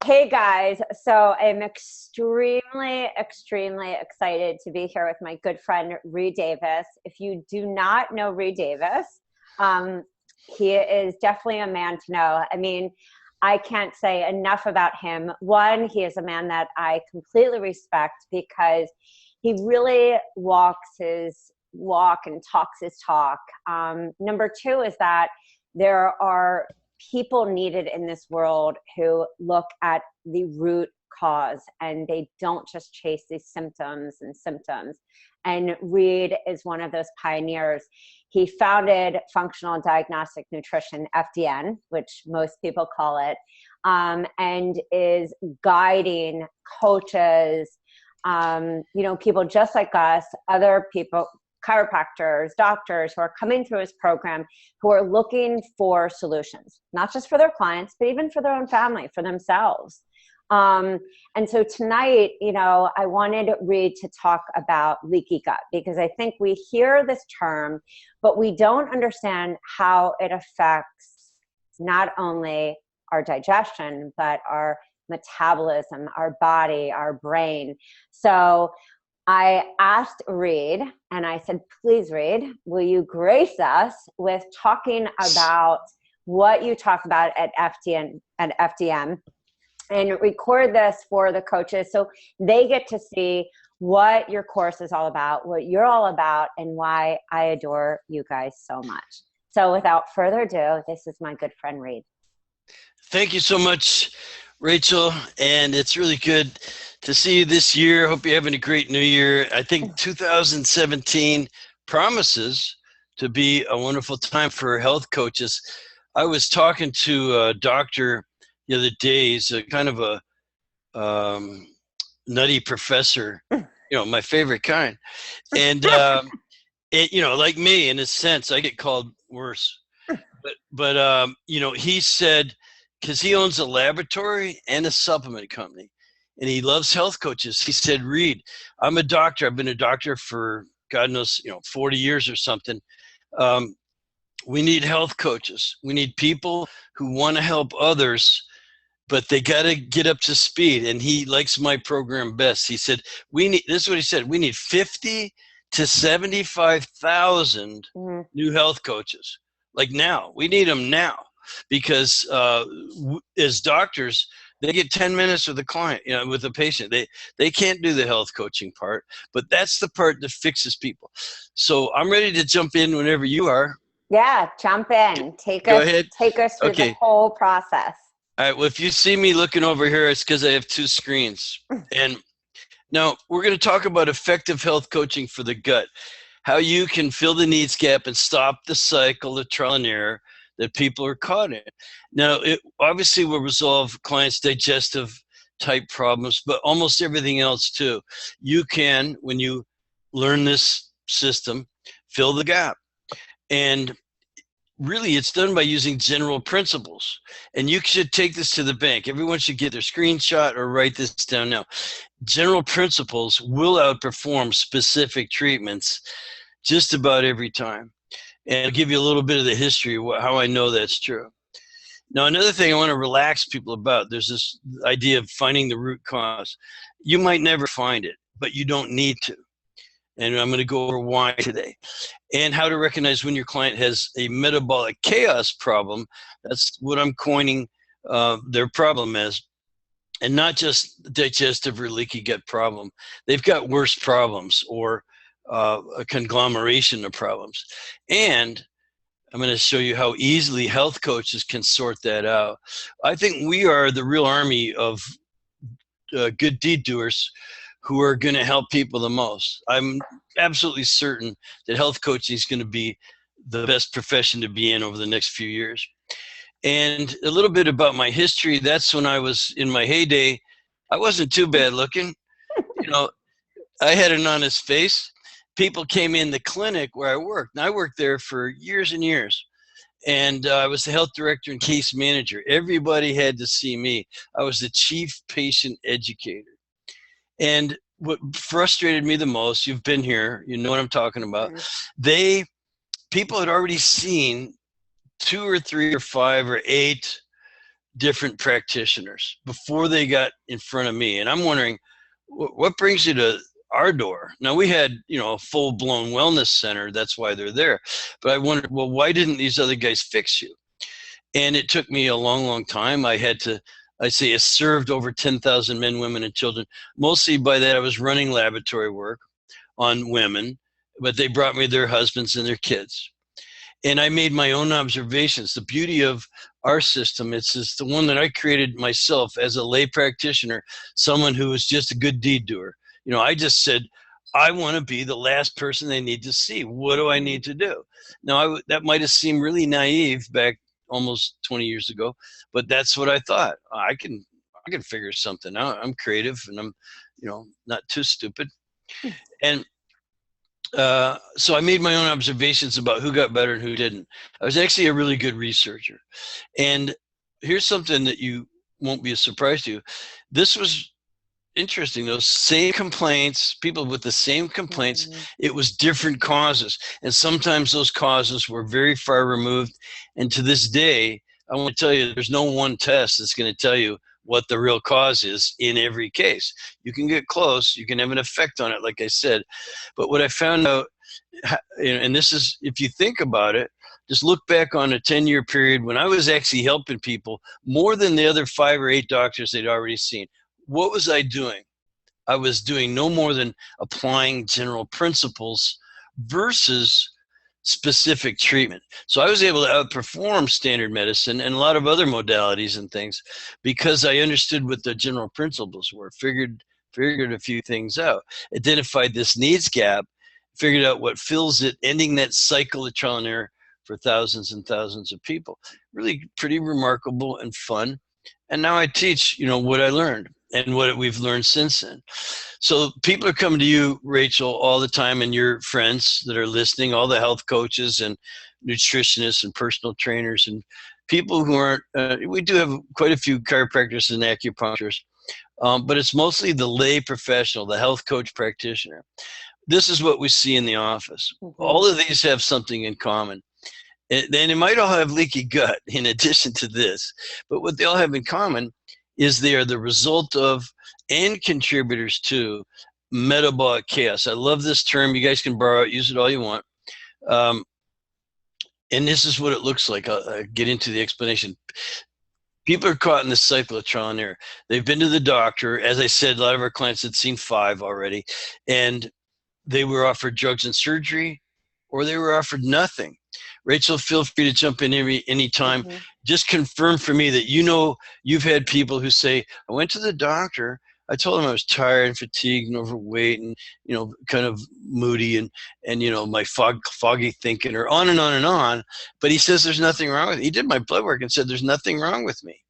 Hey guys, so I'm extremely excited to be here with my good friend Reed Davis. If you do not know Reed Davis, um, he is definitely a man to know. I mean, I can't say enough about him. One, he is a man that I completely respect because he really walks his walk and talks his talk. Number two is that there are people needed in this world who look at the root cause and they don't just chase these symptoms and symptoms. And Reed is one of those pioneers. He founded Functional Diagnostic Nutrition, FDN, which most people call it, and is guiding coaches, people just like us, other people, chiropractors, doctors who are coming through his program who are looking for solutions, not just for their clients, but even for their own family, for themselves. And so tonight, I wanted Reed to talk about leaky gut because I think we hear this term, but we don't understand how it affects not only our digestion, but our metabolism, our body, our brain. So I asked Reed, and I said, please, Reed, will you grace us with talking about what you talk about at FDN and record this for the coaches so they get to see what your course is all about, what you're all about, and why I adore you guys so much. So without further ado, this is my good friend, Reed. Thank you so much, Rachel, and it's really good to see you this year. Hope you're having a great new year. I think 2017 promises to be a wonderful time for health coaches. I was talking to a doctor the other day. He's a kind of a nutty professor, my favorite kind. And, like me, in a sense, I get called worse. But he said, because he owns a laboratory and a supplement company, and he loves health coaches. He said, Reed, I'm a doctor. I've been a doctor for God knows, 40 years or something. We need health coaches. We need people who want to help others, but they got to get up to speed. And he likes my program best. He said, this is what he said, we need 50 to 75,000 new health coaches. Like now, we need them now. Because as doctors, they get 10 minutes with a client, with a patient. They can't do the health coaching part, but that's the part that fixes people. So I'm ready to jump in whenever you are. Yeah, jump in. Take us through the whole process. All right. Well, if you see me looking over here, it's because I have two screens. And now we're going to talk about effective health coaching for the gut, how you can fill the needs gap and stop the cycle of trial and error that people are caught in. Now, it obviously will resolve clients' digestive type problems, but almost everything else too. You can, when you learn this system, fill the gap. And really, it's done by using general principles. And you should take this to the bank. Everyone should get their screenshot or write this down now. General principles will outperform specific treatments just about every time. And I'll give you a little bit of the history of how I know that's true. Now, another thing I want to relax people about, there's this idea of finding the root cause. You might never find it, but you don't need to. And I'm going to go over why today. And how to recognize when your client has a metabolic chaos problem. That's what I'm coining their problem as. And not just digestive or leaky gut problem. They've got worse problems or a conglomeration of problems. And I'm going to show you how easily health coaches can sort that out. I think we are the real army of good deed doers who are going to help people the most. I'm absolutely certain that health coaching is going to be the best profession to be in over the next few years. And a little bit about my history. That's when I was in my heyday. I wasn't too bad looking. I had an honest face. People came in the clinic where I worked, and I worked there for years and years. And I was the health director and case manager. Everybody had to see me. I was the chief patient educator. And what frustrated me the most, you've been here, you know what I'm talking about. People had already seen 2 or 3 or 5 or 8 different practitioners before they got in front of me. And I'm wondering, what brings you to our door? Now, we had, a full-blown wellness center. That's why they're there. But I wondered, well, why didn't these other guys fix you? And it took me a long, long time. I served over 10,000 men, women, and children. Mostly by that, I was running laboratory work on women, but they brought me their husbands and their kids. And I made my own observations. The beauty of our system, it's the one that I created myself as a lay practitioner, someone who was just a good deed doer. I just said, I want to be the last person they need to see. What do I need to do? Now, that might have seemed really naive back almost 20 years ago, but that's what I thought. I can figure something out. I'm creative, and I'm, not too stupid. And so I made my own observations about who got better and who didn't. I was actually a really good researcher. And here's something that you won't be a surprise to you. This was interesting. Those same complaints, people with the same complaints, it was different causes. And sometimes those causes were very far removed. And to this day, I want to tell you, there's no one test that's going to tell you what the real cause is in every case. You can get close, you can have an effect on it, like I said. But what I found out, and this is, if you think about it, just look back on a 10-year period when I was actually helping people more than the other 5 or 8 doctors they'd already seen. What was I doing? I was doing no more than applying general principles versus specific treatment. So I was able to outperform standard medicine and a lot of other modalities and things because I understood what the general principles were, figured a few things out, identified this needs gap, figured out what fills it, ending that cycle of trial and error for thousands and thousands of people. Really pretty remarkable and fun. And now I teach, what I learned and what we've learned since then. So people are coming to you, Rachel, all the time, and your friends that are listening, all the health coaches and nutritionists and personal trainers and people who aren't, we do have quite a few chiropractors and acupuncturists, but it's mostly the lay professional, the health coach practitioner. This is what we see in the office. All of these have something in common. And they might all have leaky gut in addition to this, but what they all have in common is they are the result of and contributors to metabolic chaos. I love this term. You guys can borrow it, use it all you want. And this is what it looks like. I'll get into the explanation. People are caught in this cycle of trial and error. They've been to the doctor. As I said, a lot of our clients had seen 5 already, and they were offered drugs and surgery, or they were offered nothing. Rachel, feel free to jump in any time. Just confirm for me that you've had people who say, I went to the doctor, I told him I was tired and fatigued and overweight and, kind of moody and my foggy thinking, or on and on and on. But he says there's nothing wrong with me. He did my blood work and said there's nothing wrong with me.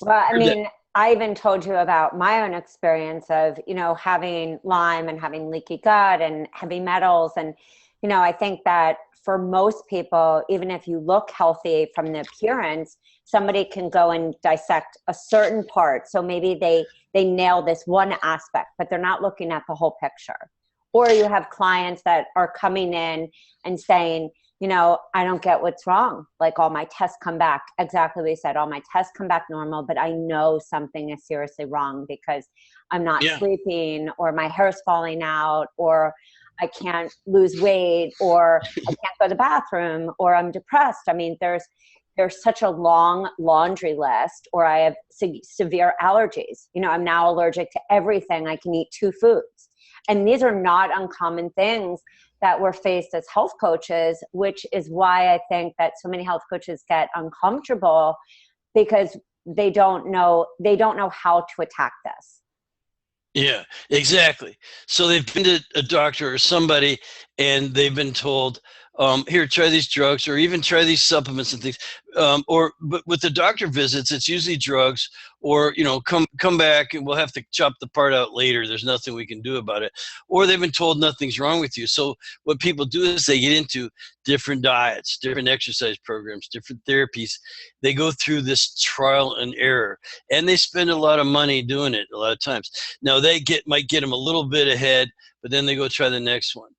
Well, I mean, I even told you about my own experience of, having Lyme and having leaky gut and heavy metals. And, I think that for most people, even if you look healthy from the appearance, somebody can go and dissect a certain part. So maybe they nail this one aspect, but they're not looking at the whole picture. Or you have clients that are coming in and saying, I don't get what's wrong. Like all my tests come back, exactly what you said, all my tests come back normal, but I know something is seriously wrong because I'm not sleeping, or my hair's falling out, or I can't lose weight, or I can't go to the bathroom, or I'm depressed. I mean, there's such a long laundry list, or I have severe allergies. I'm now allergic to everything. I can eat 2 foods. And these are not uncommon things that we're faced as health coaches, which is why I think that so many health coaches get uncomfortable, because they don't know how to attack this. Yeah, exactly. So they've been to a doctor or somebody and they've been told, here, try these drugs, or even try these supplements and things. But with the doctor visits, it's usually drugs, or, come back and we'll have to chop the part out later. There's nothing we can do about it. Or they've been told nothing's wrong with you. So what people do is they get into different diets, different exercise programs, different therapies. They go through this trial and error, and they spend a lot of money doing it a lot of times. Now they might get them a little bit ahead, but then they go try the next one.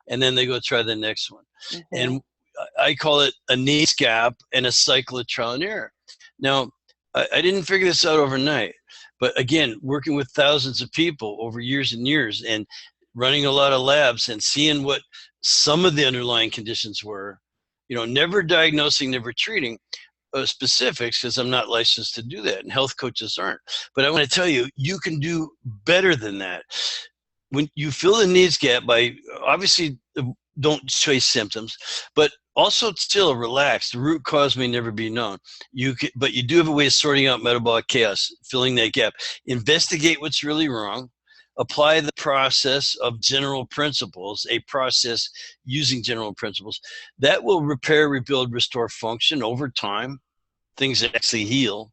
And then they go try the next one. And I call it a needs gap and a cycle of trial and error. Now, I didn't figure this out overnight, but again, working with thousands of people over years and years and running a lot of labs and seeing what some of the underlying conditions were, you know, never diagnosing, never treating specifics, because I'm not licensed to do that and health coaches aren't. But I want to tell you, you can do better than that. When you fill the needs gap by, obviously, don't chase symptoms, but also still relax. The root cause may never be known. But you do have a way of sorting out metabolic chaos, filling that gap. Investigate what's really wrong. Apply the process of general principles, a process using general principles. That will repair, rebuild, restore function over time. Things actually heal.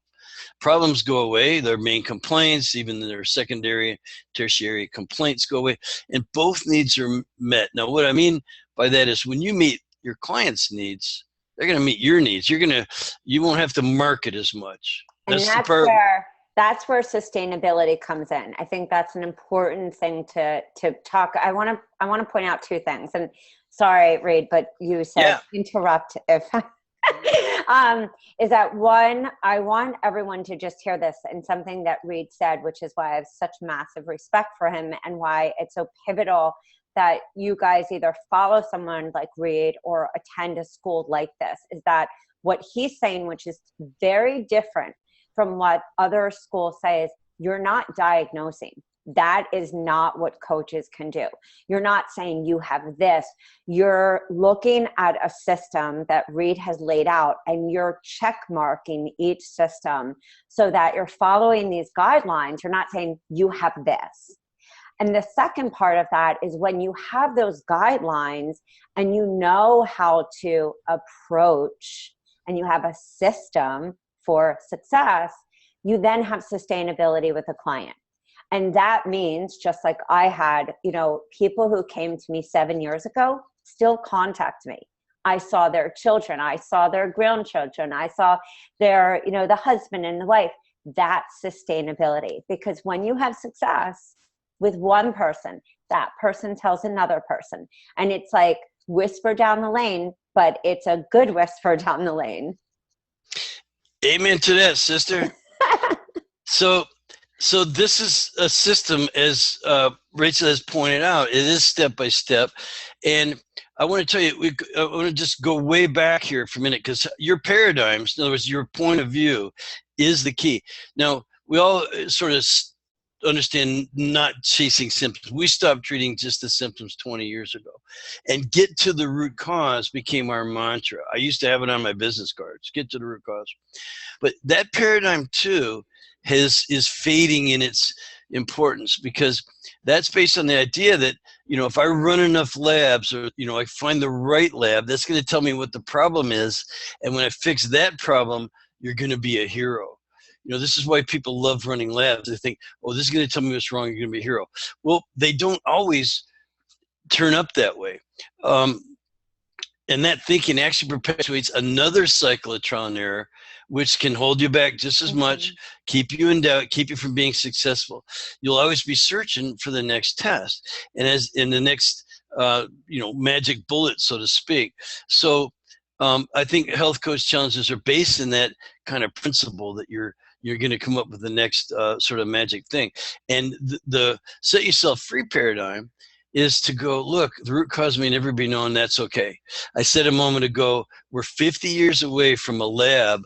Problems go away, their main complaints, even their secondary, tertiary complaints go away, and both needs are met. Now, what I mean by that is when you meet your client's needs, they're going to meet your needs. You won't have to market as much. And that's where sustainability comes in. I think that's an important thing to talk. I want to point out two things. And sorry, Reed, but you said interrupt if is that one, I want everyone to just hear this, and something that Reed said, which is why I have such massive respect for him and why it's so pivotal that you guys either follow someone like Reed or attend a school like this, is that what he's saying, which is very different from what other schools say, is you're not diagnosing. That is not what coaches can do. You're not saying you have this. You're looking at a system that Reed has laid out and you're check marking each system so that you're following these guidelines. You're not saying you have this. And the second part of that is when you have those guidelines and you know how to approach and you have a system for success, you then have sustainability with a client. And that means, just like I had, you know, people who came to me 7 years ago still contact me. I saw their children. I saw their grandchildren. I saw their, you know, the husband and the wife. That's sustainability. Because when you have success with one person, that person tells another person. And it's like whisper down the lane, but it's a good whisper down the lane. Amen to that, sister. So this is a system, as Rachel has pointed out. It is step by step, and I want to tell you, I want to just go way back here for a minute, because your paradigms, in other words, your point of view, is the key. Now, we all sort of understand not chasing symptoms. We stopped treating just the symptoms 20 years ago, and get to the root cause became our mantra. I used to have it on my business cards: get to the root cause. But that paradigm too is fading in its importance, because that's based on the idea that, you know, if I run enough labs, or, you know, I find the right lab, that's going to tell me what the problem is. And when I fix that problem, you're going to be a hero. You know, this is why people love running labs. They think, oh, this is going to tell me what's wrong, you're going to be a hero. Well, they don't always turn up that way. And that thinking actually perpetuates another cycle of trial and error, which can hold you back just as much, keep you in doubt, keep you from being successful. You'll always be searching for the next test, and as in the next, you know, magic bullet, so to speak. So I think health coach challenges are based in that kind of principle that you're going to come up with the next sort of magic thing. And the set yourself free paradigm is to go, look, the root cause may never be known. That's okay. I said a moment ago, we're 50 years away from a lab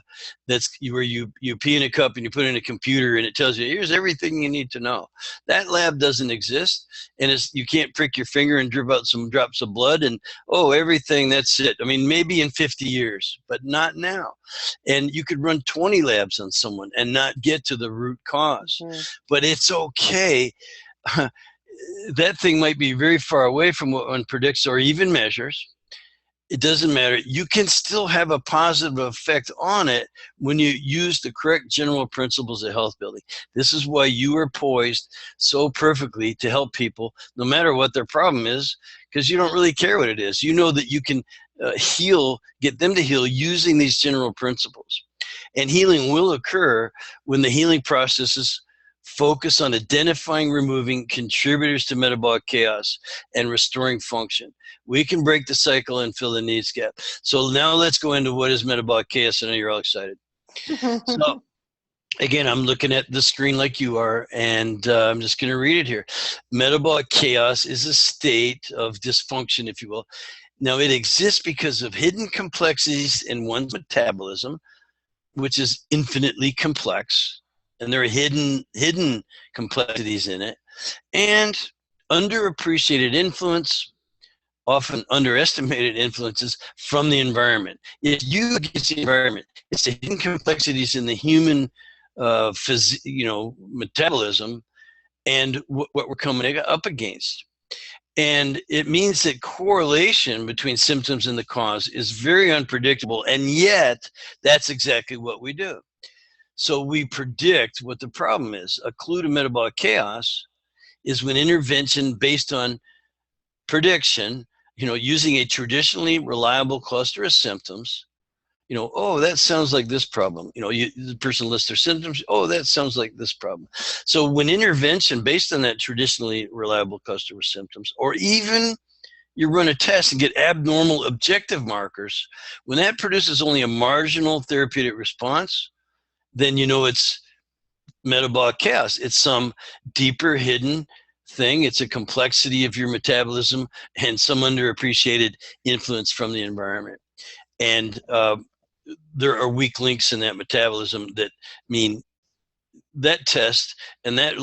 that's where you pee in a cup and you put it in a computer and it tells you, here's everything you need to know. That lab doesn't exist, and you can't prick your finger and drip out some drops of blood and, oh, everything, that's it. I mean, maybe in 50 years, but not now. And you could run 20 labs on someone and not get to the root cause. But it's okay. That thing might be very far away from what one predicts or even measures. It doesn't matter. You can still have a positive effect on it when you use the correct general principles of health building. This is why you are poised so perfectly to help people, no matter what their problem is, because you don't really care what it is. You know that you can get them to heal using these general principles. And healing will occur when the healing processes focus on identifying, removing contributors to metabolic chaos and restoring function. We can break the cycle and fill the needs gap. So now let's go into what is metabolic chaos. I know you're all excited. So again, I'm looking at the screen like you are, and I'm just going to read it here. Metabolic chaos is a state of dysfunction, if you will. Now, it exists because of hidden complexities in one's metabolism, which is infinitely complex, and there are hidden complexities in it, and underappreciated influence, often underestimated influences from the environment. If you against the environment, it's the hidden complexities in the human metabolism and what we're coming up against. And it means that correlation between symptoms and the cause is very unpredictable, and yet that's exactly what we do. So we predict what the problem is. A clue to metabolic chaos is when intervention based on prediction, using a traditionally reliable cluster of symptoms, oh, that sounds like this problem. The person lists their symptoms. Oh, that sounds like this problem. So when intervention based on that traditionally reliable cluster of symptoms, or even you run a test and get abnormal objective markers, when that produces only a marginal therapeutic response, then it's metabolic chaos. It's some deeper hidden thing. It's a complexity of your metabolism and some underappreciated influence from the environment. And there are weak links in that metabolism that mean that test and that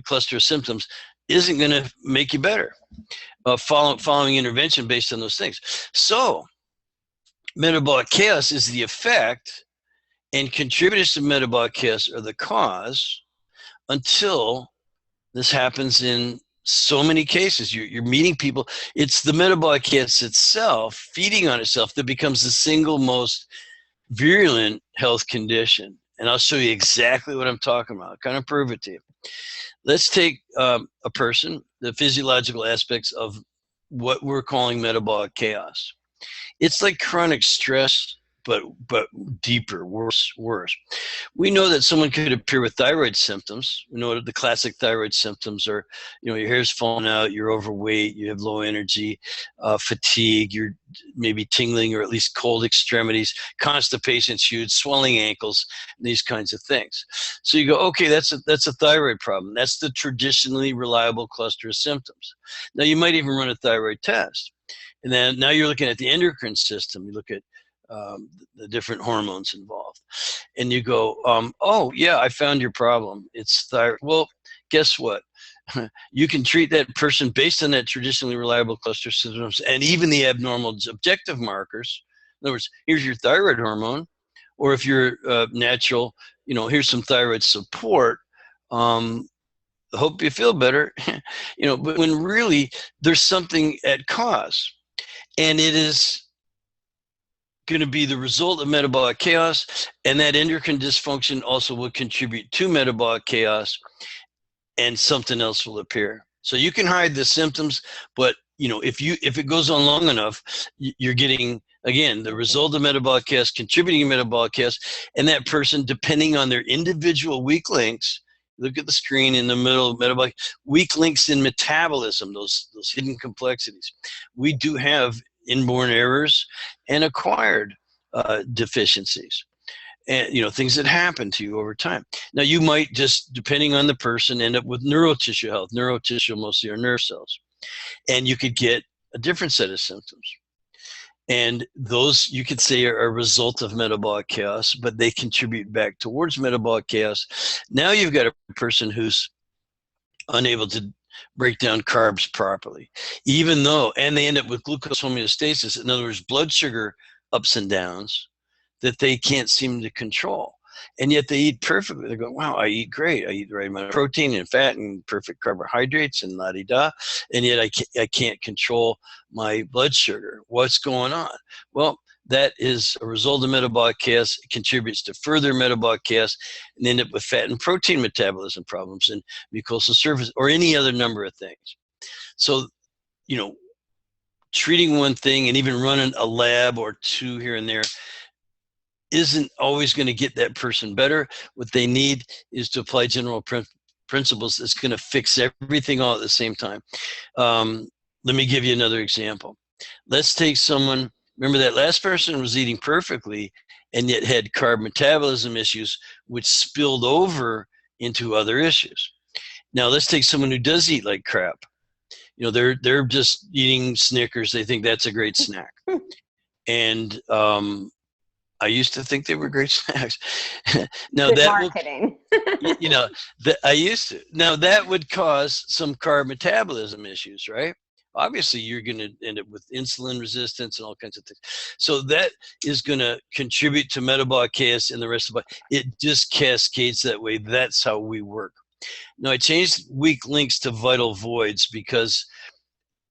cluster of symptoms isn't going to make you better following intervention based on those things. So metabolic chaos is the effect, and contributors to metabolic chaos are the cause, until this happens in so many cases. You're meeting people. It's the metabolic chaos itself feeding on itself that becomes the single most virulent health condition. And I'll show you exactly what I'm talking about. I'll kind of prove it to you. Let's take a person, the physiological aspects of what we're calling metabolic chaos. It's like chronic stress, but deeper, worse. We know that someone could appear with thyroid symptoms. We know the classic thyroid symptoms are, your hair's falling out, you're overweight, you have low energy, fatigue, you're maybe tingling or at least cold extremities, constipation, huge, swelling ankles, these kinds of things. So you go, okay, that's a thyroid problem. That's the traditionally reliable cluster of symptoms. Now you might even run a thyroid test. And then now you're looking at the endocrine system. You look at the different hormones involved, and you go, oh yeah, I found your problem. It's thyroid. Well, guess what? You can treat that person based on that traditionally reliable cluster symptoms and even the abnormal objective markers. In other words, here's your thyroid hormone, or if you're natural, here's some thyroid support. Hope you feel better. But when really there's something at cause, and it is going to be the result of metabolic chaos, and that endocrine dysfunction also will contribute to metabolic chaos, and something else will appear. So you can hide the symptoms, but if it goes on long enough, you're getting, again, the result of metabolic chaos contributing to metabolic chaos, and that person, depending on their individual weak links, look at the screen in the middle, metabolic weak links in metabolism, those hidden complexities. We do have inborn errors and acquired deficiencies, and things that happen to you over time. Now you might just, depending on the person, end up with neurotissue health. Neurotissue mostly are nerve cells, and you could get a different set of symptoms, and those you could say are a result of metabolic chaos, but they contribute back towards metabolic chaos. Now you've got a person who's unable to break down carbs properly, and they end up with glucose homeostasis. In other words, blood sugar ups and downs that they can't seem to control. And yet they eat perfectly. They go, wow, I eat great. I eat the right amount of protein and fat and perfect carbohydrates and la-di-da. And yet I can't control my blood sugar. What's going on? Well, that is a result of metabolic chaos. It contributes to further metabolic chaos, and end up with fat and protein metabolism problems and mucosal surface, or any other number of things. So, treating one thing and even running a lab or two here and there isn't always going to get that person better. What they need is to apply general principles that's going to fix everything all at the same time. Let me give you another example. Let's take someone. Remember that last person was eating perfectly, and yet had carb metabolism issues, which spilled over into other issues. Now let's take someone who does eat like crap. They're just eating Snickers. They think that's a great snack. And I used to think they were great snacks. Now Good that marketing. I used to. Now that would cause some carb metabolism issues, right? Obviously, you're going to end up with insulin resistance and all kinds of things. So that is going to contribute to metabolic chaos in the rest of the body. It just cascades that way. That's how we work. Now, I changed weak links to vital voids because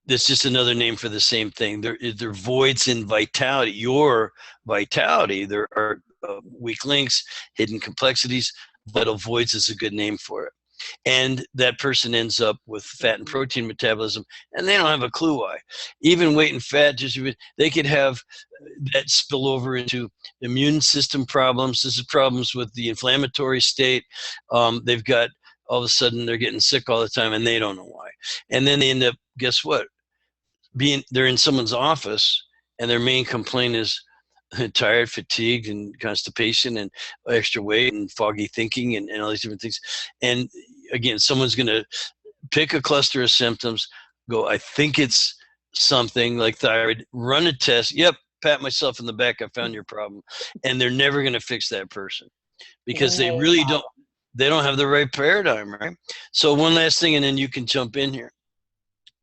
that's just another name for the same thing. They're voids in vitality. Your vitality, there are weak links, hidden complexities. Vital voids is a good name for it. And that person ends up with fat and protein metabolism, and they don't have a clue why. Even weight and fat distribution, they could have that spill over into immune system problems. This is problems with the inflammatory state. They've got, all of a sudden, they're getting sick all the time, and they don't know why. And then they end up, guess what? They're in someone's office, and their main complaint is tired, fatigued, and constipation, and extra weight, and foggy thinking, and all these different things. And again, someone's going to pick a cluster of symptoms, go, I think it's something like thyroid, run a test. Yep, pat myself in the back, I found your problem. And they're never going to fix that person because they really don't. They don't have the right paradigm, right? So one last thing, and then you can jump in here.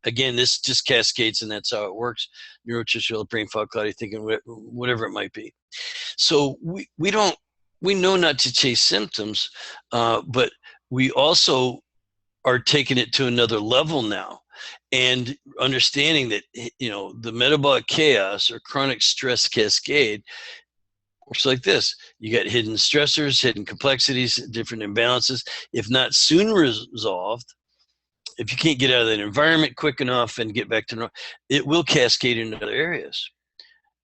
Again, this just cascades, and that's how it works. Neurotissue, brain fog, cloudy thinking, whatever it might be. So we know not to chase symptoms, but we also are taking it to another level now, and understanding that the metabolic chaos or chronic stress cascade works like this. You got hidden stressors, hidden complexities, different imbalances. If not soon resolved, if you can't get out of that environment quick enough and get back to normal, it will cascade into other areas.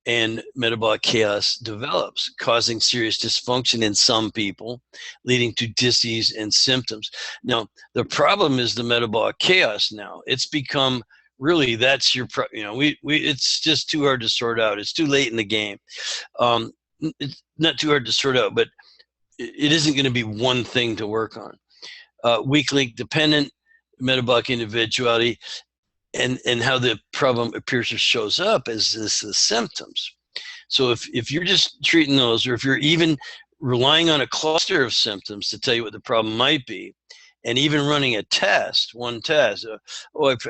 And metabolic chaos develops, causing serious dysfunction in some people, leading to disease and symptoms. Now, the problem is the metabolic chaos now. It's become really, that's your, it's just too hard to sort out. It's too late in the game. It's not too hard to sort out, but it isn't going to be one thing to work on. Weak link dependent, metabolic individuality, and how the problem appears or shows up is the symptoms. So if you're just treating those, or if you're even relying on a cluster of symptoms to tell you what the problem might be, and even running a test, one test,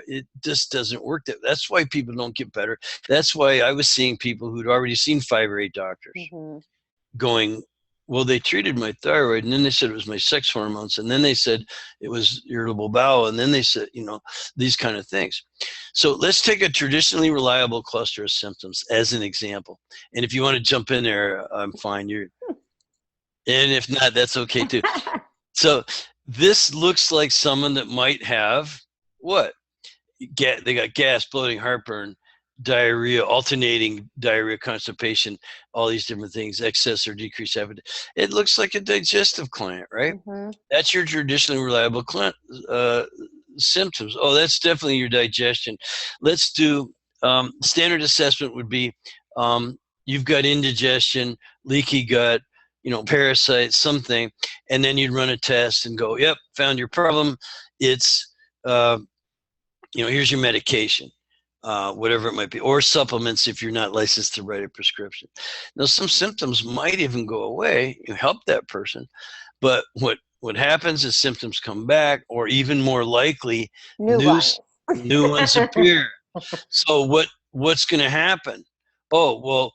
it just doesn't work. That's why people don't get better. That's why I was seeing people who'd already seen 5 or 8 doctors going, well, they treated my thyroid, and then they said it was my sex hormones, and then they said it was irritable bowel, and then they said, these kind of things. So let's take a traditionally reliable cluster of symptoms as an example. And if you want to jump in there, I'm fine. And if not, that's okay too. So this looks like someone that might have what? They got gas, bloating, heartburn, diarrhea, alternating diarrhea, constipation, all these different things, excess or decreased appetite. It looks like a digestive client, right? That's your traditionally reliable client, symptoms. Oh, that's definitely your digestion. Let's do standard assessment would be you've got indigestion, leaky gut, parasites, something, and then you'd run a test and go, yep, found your problem. It's here's your medication. Whatever it might be, or supplements if you're not licensed to write a prescription. Now, some symptoms might even go away. You help that person, but what happens is symptoms come back, or even more likely, new ones appear. So what's going to happen? Oh, well,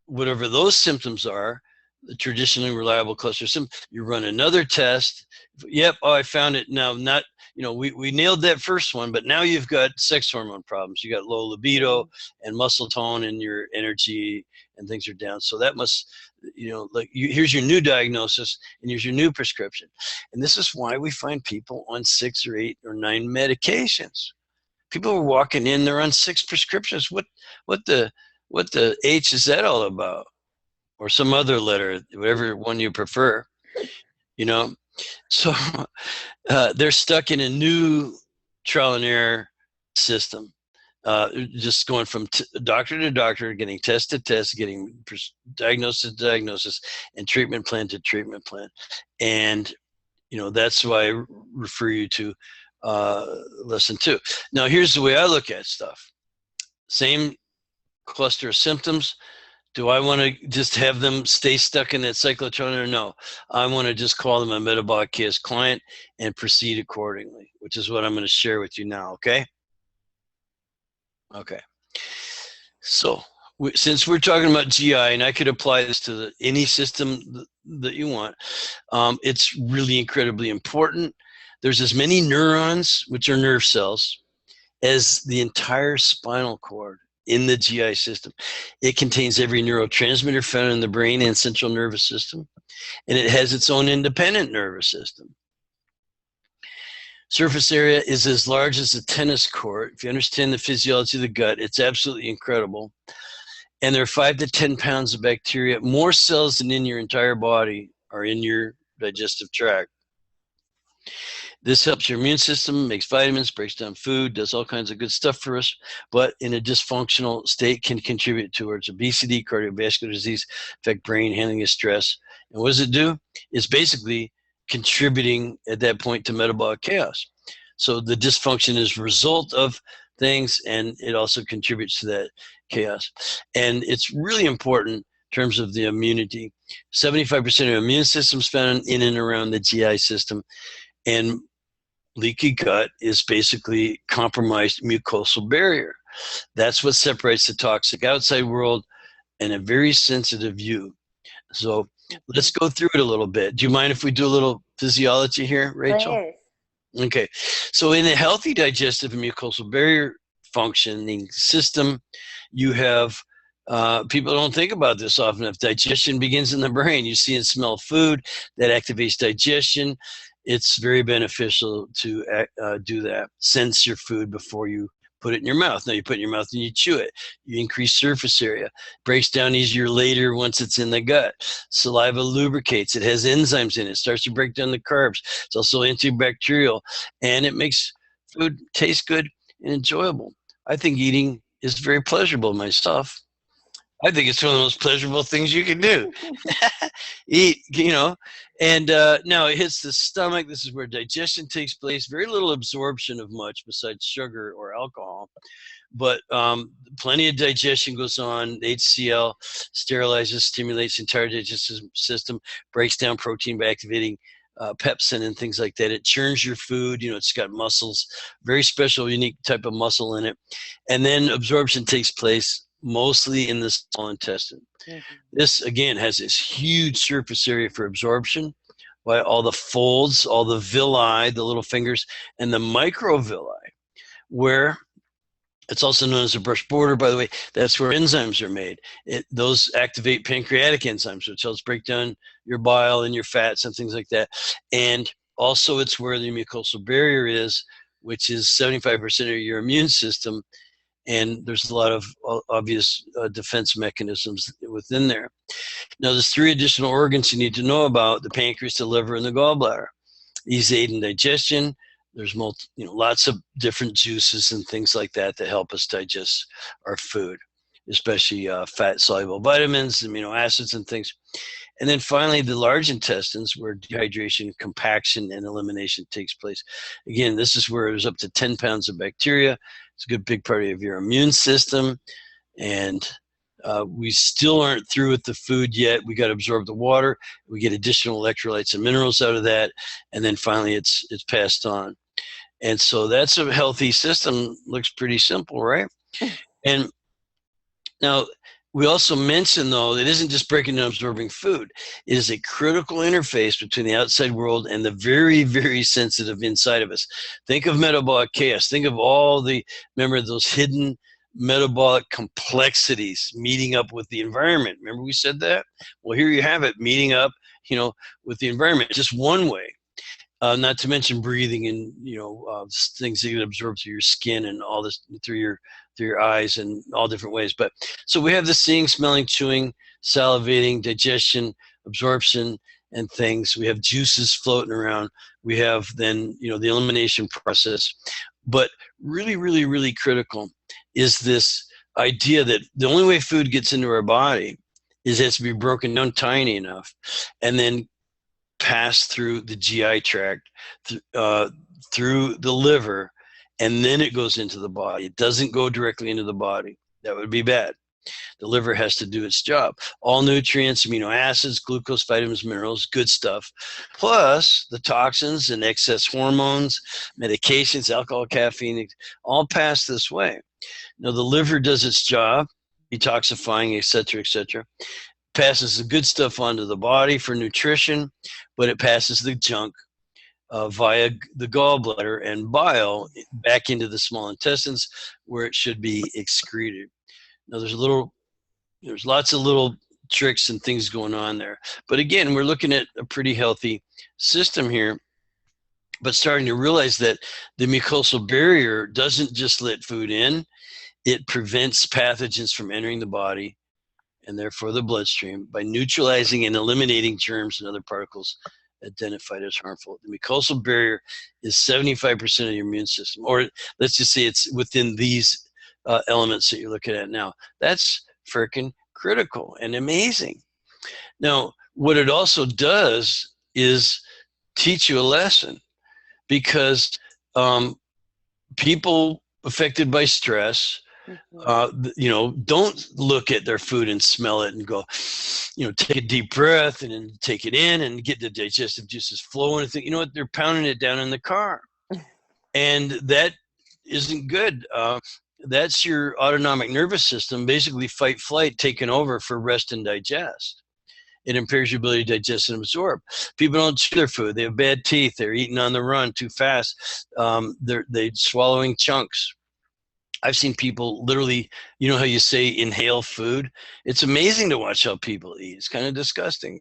whatever those symptoms are, the traditionally reliable cluster symptoms, you run another test. Yep, I found it now. Not, we nailed that first one, but now you've got sex hormone problems. You got low libido and muscle tone, and your energy and things are down. So that must, here's your new diagnosis, and here's your new prescription. And this is why we find people on 6 or 8 or 9 medications. People are walking in, they're on 6 prescriptions. What the H is that all about? Or some other letter, whatever one you prefer, So they're stuck in a new trial and error system. just going from doctor to doctor, getting test to test, getting diagnosis to diagnosis, and treatment plan to treatment plan. And, that's why I refer you to lesson 2. Now, here's the way I look at stuff. Same cluster of symptoms. Do I want to just have them stay stuck in that cyclotron or no? I want to just call them a metabolic chaos client and proceed accordingly, which is what I'm going to share with you now, okay? Okay. So since we're talking about GI, and I could apply this to any system that you want, it's really incredibly important. There's as many neurons, which are nerve cells, as the entire spinal cord in the GI system. It contains every neurotransmitter found in the brain and central nervous system, and it has its own independent nervous system. Surface area is as large as a tennis court. If you understand the physiology of the gut, it's absolutely incredible. And there are 5 to 10 pounds of bacteria. More cells than in your entire body are in your digestive tract. This helps your immune system, makes vitamins, breaks down food, does all kinds of good stuff for us, but in a dysfunctional state can contribute towards obesity, cardiovascular disease, affect brain, handling of stress. And what does it do? It's basically contributing at that point to metabolic chaos. So the dysfunction is a result of things, and it also contributes to that chaos. And it's really important in terms of the immunity. 75% of the immune system is found in and around the GI system, and leaky gut is basically compromised mucosal barrier. That's what separates the toxic outside world and a very sensitive you. So let's go through it a little bit. Do you mind if we do a little physiology here, Rachel? Please. Okay. So in a healthy digestive and mucosal barrier functioning system, you have people don't think about this often. If digestion begins in the brain, you see and smell food that activates digestion. It's very beneficial to do that. Sense your food before you put it in your mouth. Now you put it in your mouth and you chew it. You increase surface area. Breaks down easier later once it's in the gut. Saliva lubricates. It has enzymes in it. It starts to break down the carbs. It's also antibacterial. And it makes food taste good and enjoyable. I think eating is very pleasurable myself. I think it's one of the most pleasurable things you can do. Eat, and now it hits the stomach. This is where digestion takes place. Very little absorption of much besides sugar or alcohol, but plenty of digestion goes on. HCl sterilizes, stimulates the entire digestive system, breaks down protein by activating pepsin and things like that. It churns your food. It's got muscles, very special, unique type of muscle in it. And then absorption takes place mostly in the small intestine. Mm-hmm. This, again, has this huge surface area for absorption by all the folds, all the villi, the little fingers, and the microvilli, where it's also known as the brush border, by the way. That's where enzymes are made. Those activate pancreatic enzymes, which helps break down your bile and your fats and things like that. And also it's where the mucosal barrier is, which is 75% of your immune system. And there's a lot of obvious defense mechanisms within there. Now, there's 3 additional organs you need to know about: the pancreas, the liver, and the gallbladder. These aid in digestion. There's lots of different juices and things like that that help us digest our food, especially fat-soluble vitamins, amino acids, and things. And then finally, the large intestines, where dehydration, compaction, and elimination takes place. Again, this is where there's up to 10 pounds of bacteria. It's a good big part of your immune system. And we still aren't through with the food yet. We got to absorb the water. We get additional electrolytes and minerals out of that. And then finally, it's passed on. And so that's a healthy system. Looks pretty simple, right? And now, we also mentioned, though, it isn't just breaking and absorbing food. It is a critical interface between the outside world and the very, very sensitive inside of us. Think of metabolic chaos. Think of remember those hidden metabolic complexities meeting up with the environment. Remember we said that? Well, here you have it, meeting up, with the environment, just one way. Not to mention breathing and, things that you can absorb through your skin and all this through your eyes and all different ways. But so we have the seeing, smelling, chewing, salivating, digestion, absorption, and things. We have juices floating around. We have then, the elimination process. But really, really, really critical is this idea that the only way food gets into our body is it has to be broken down tiny enough and then pass through the GI tract, through the liver, and then it goes into the body. It doesn't go directly into the body. That would be bad. The liver has to do its job. All nutrients, amino acids, glucose, vitamins, minerals, good stuff, plus the toxins and excess hormones, medications, alcohol, caffeine, all pass this way. Now, the liver does its job, detoxifying, et cetera, passes the good stuff onto the body for nutrition, but it passes the junk via the gallbladder and bile back into the small intestines where it should be excreted. Now, there's lots of little tricks and things going on there. But again, we're looking at a pretty healthy system here, but starting to realize that the mucosal barrier doesn't just let food in, it prevents pathogens from entering the body and therefore the bloodstream by neutralizing and eliminating germs and other particles identified as harmful. The mucosal barrier is 75% of your immune system, or let's just say it's within these elements that you're looking at now. That's freaking critical and amazing. Now, what it also does is teach you a lesson, because people affected by stress, don't look at their food and smell it and go, take a deep breath and then take it in and get the digestive juices flowing and think, you know what, they're pounding it down in the car. And that isn't good. That's your autonomic nervous system, basically fight, flight, taking over for rest and digest. It impairs your ability to digest and absorb. People don't chew their food. They have bad teeth. They're eating on the run too fast. They're swallowing chunks. I've seen people literally, you know how you say inhale food? It's amazing to watch how people eat. It's kind of disgusting,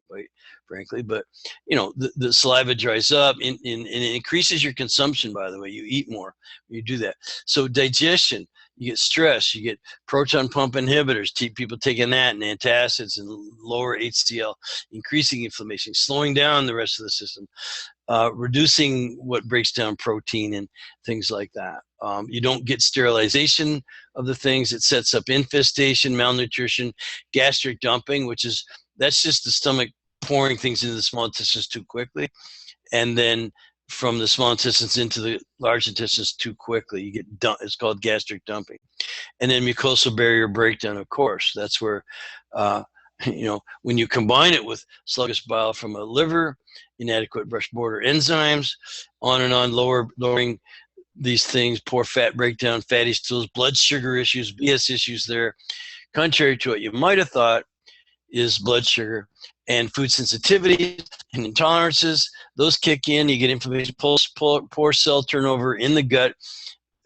frankly, but the saliva dries up and it increases your consumption, by the way. You eat more when you do that. So digestion, you get stress, you get proton pump inhibitors, people taking that, and antacids and lower HCl, increasing inflammation, slowing down the rest of the system, reducing what breaks down protein and things like that. You don't get sterilization of the things. It sets up infestation, malnutrition, gastric dumping, that's just the stomach pouring things into the small intestines too quickly. And then from the small intestines into the large intestines too quickly. You get it's called gastric dumping. And then mucosal barrier breakdown, of course. That's where, when you combine it with sluggish bile from a liver, inadequate brush border enzymes, on and on, lowering these things, poor fat breakdown, fatty stools, blood sugar issues, BS issues there, contrary to what you might have thought is blood sugar, and food sensitivities and intolerances. Those kick in. You get inflammation, poor cell turnover in the gut,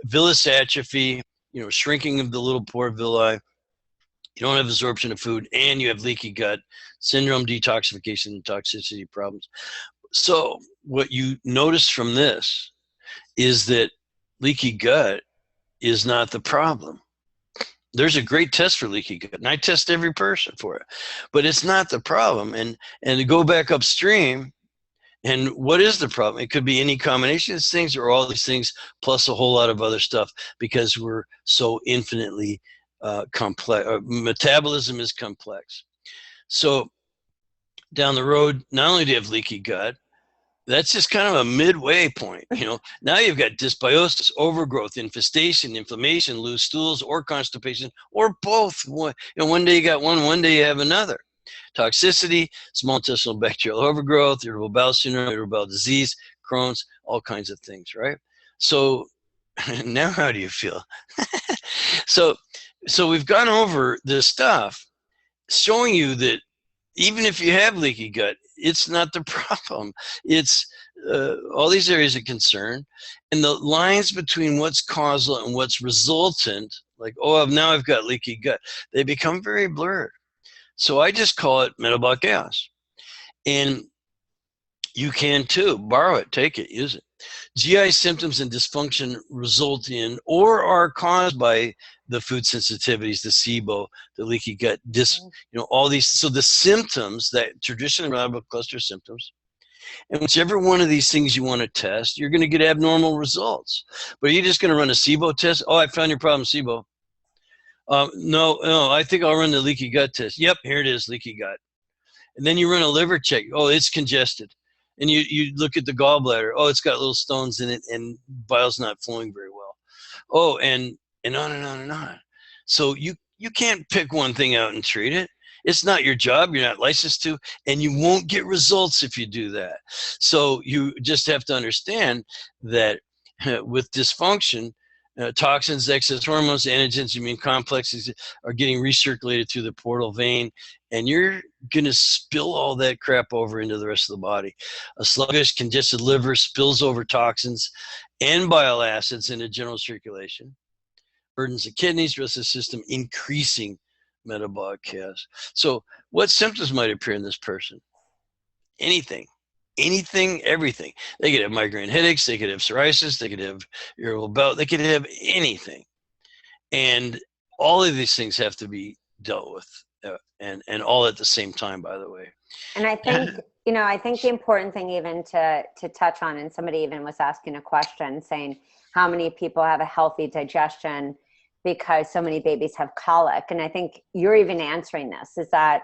villus atrophy, shrinking of the little pore villi. You don't have absorption of food, and you have leaky gut syndrome, detoxification, and toxicity problems. So what you notice from this is that leaky gut is not the problem. There's a great test for leaky gut, and I test every person for it, but it's not the problem. And to go back upstream, and what is the problem? It could be any combination of these things or all these things plus a whole lot of other stuff, because we're so infinitely complex. Metabolism is complex. So down the road, not only do you have leaky gut, that's just kind of a midway point. Now you've got dysbiosis, overgrowth, infestation, inflammation, loose stools, or constipation, or both. One day you got one day you have another. Toxicity, small intestinal bacterial overgrowth, irritable bowel syndrome, irritable bowel disease, Crohn's, all kinds of things, right? So now how do you feel? So we've gone over this stuff, showing you that even if you have leaky gut, it's not the problem. It's all these areas of concern, and the lines between what's causal and what's resultant, like, now I've got leaky gut, they become very blurred. So I just call it metabolic chaos. And you can too, borrow it, take it, use it. GI symptoms and dysfunction result in or are caused by the food sensitivities, the SIBO, the leaky gut, all these. So the symptoms that traditionally metabolic cluster symptoms, and whichever one of these things you want to test, you're going to get abnormal results. But are you just going to run a SIBO test? Oh, I found your problem, SIBO. No, I think I'll run the leaky gut test. Yep, here it is, leaky gut. And then you run a liver check. Oh, it's congested. And you look at the gallbladder. Oh, it's got little stones in it and bile's not flowing very well. Oh, and on and on and on. So you can't pick one thing out and treat it. It's not your job. You're not licensed to, and you won't get results if you do that. So you just have to understand that with dysfunction, toxins, excess hormones, antigens, immune complexes are getting recirculated through the portal vein, and you're going to spill all that crap over into the rest of the body. A sluggish, congested liver spills over toxins and bile acids into general circulation, burdens the kidneys, rest of the system, increasing metabolic chaos. So what symptoms might appear in this person? Anything, everything. They could have migraine headaches, they could have psoriasis, they could have irritable bowel, they could have anything. And all of these things have to be dealt with, and all at the same time, by the way. And I think, I think the important thing even to touch on, and somebody even was asking a question saying, how many people have a healthy digestion because so many babies have colic? And I think you're even answering this, is that,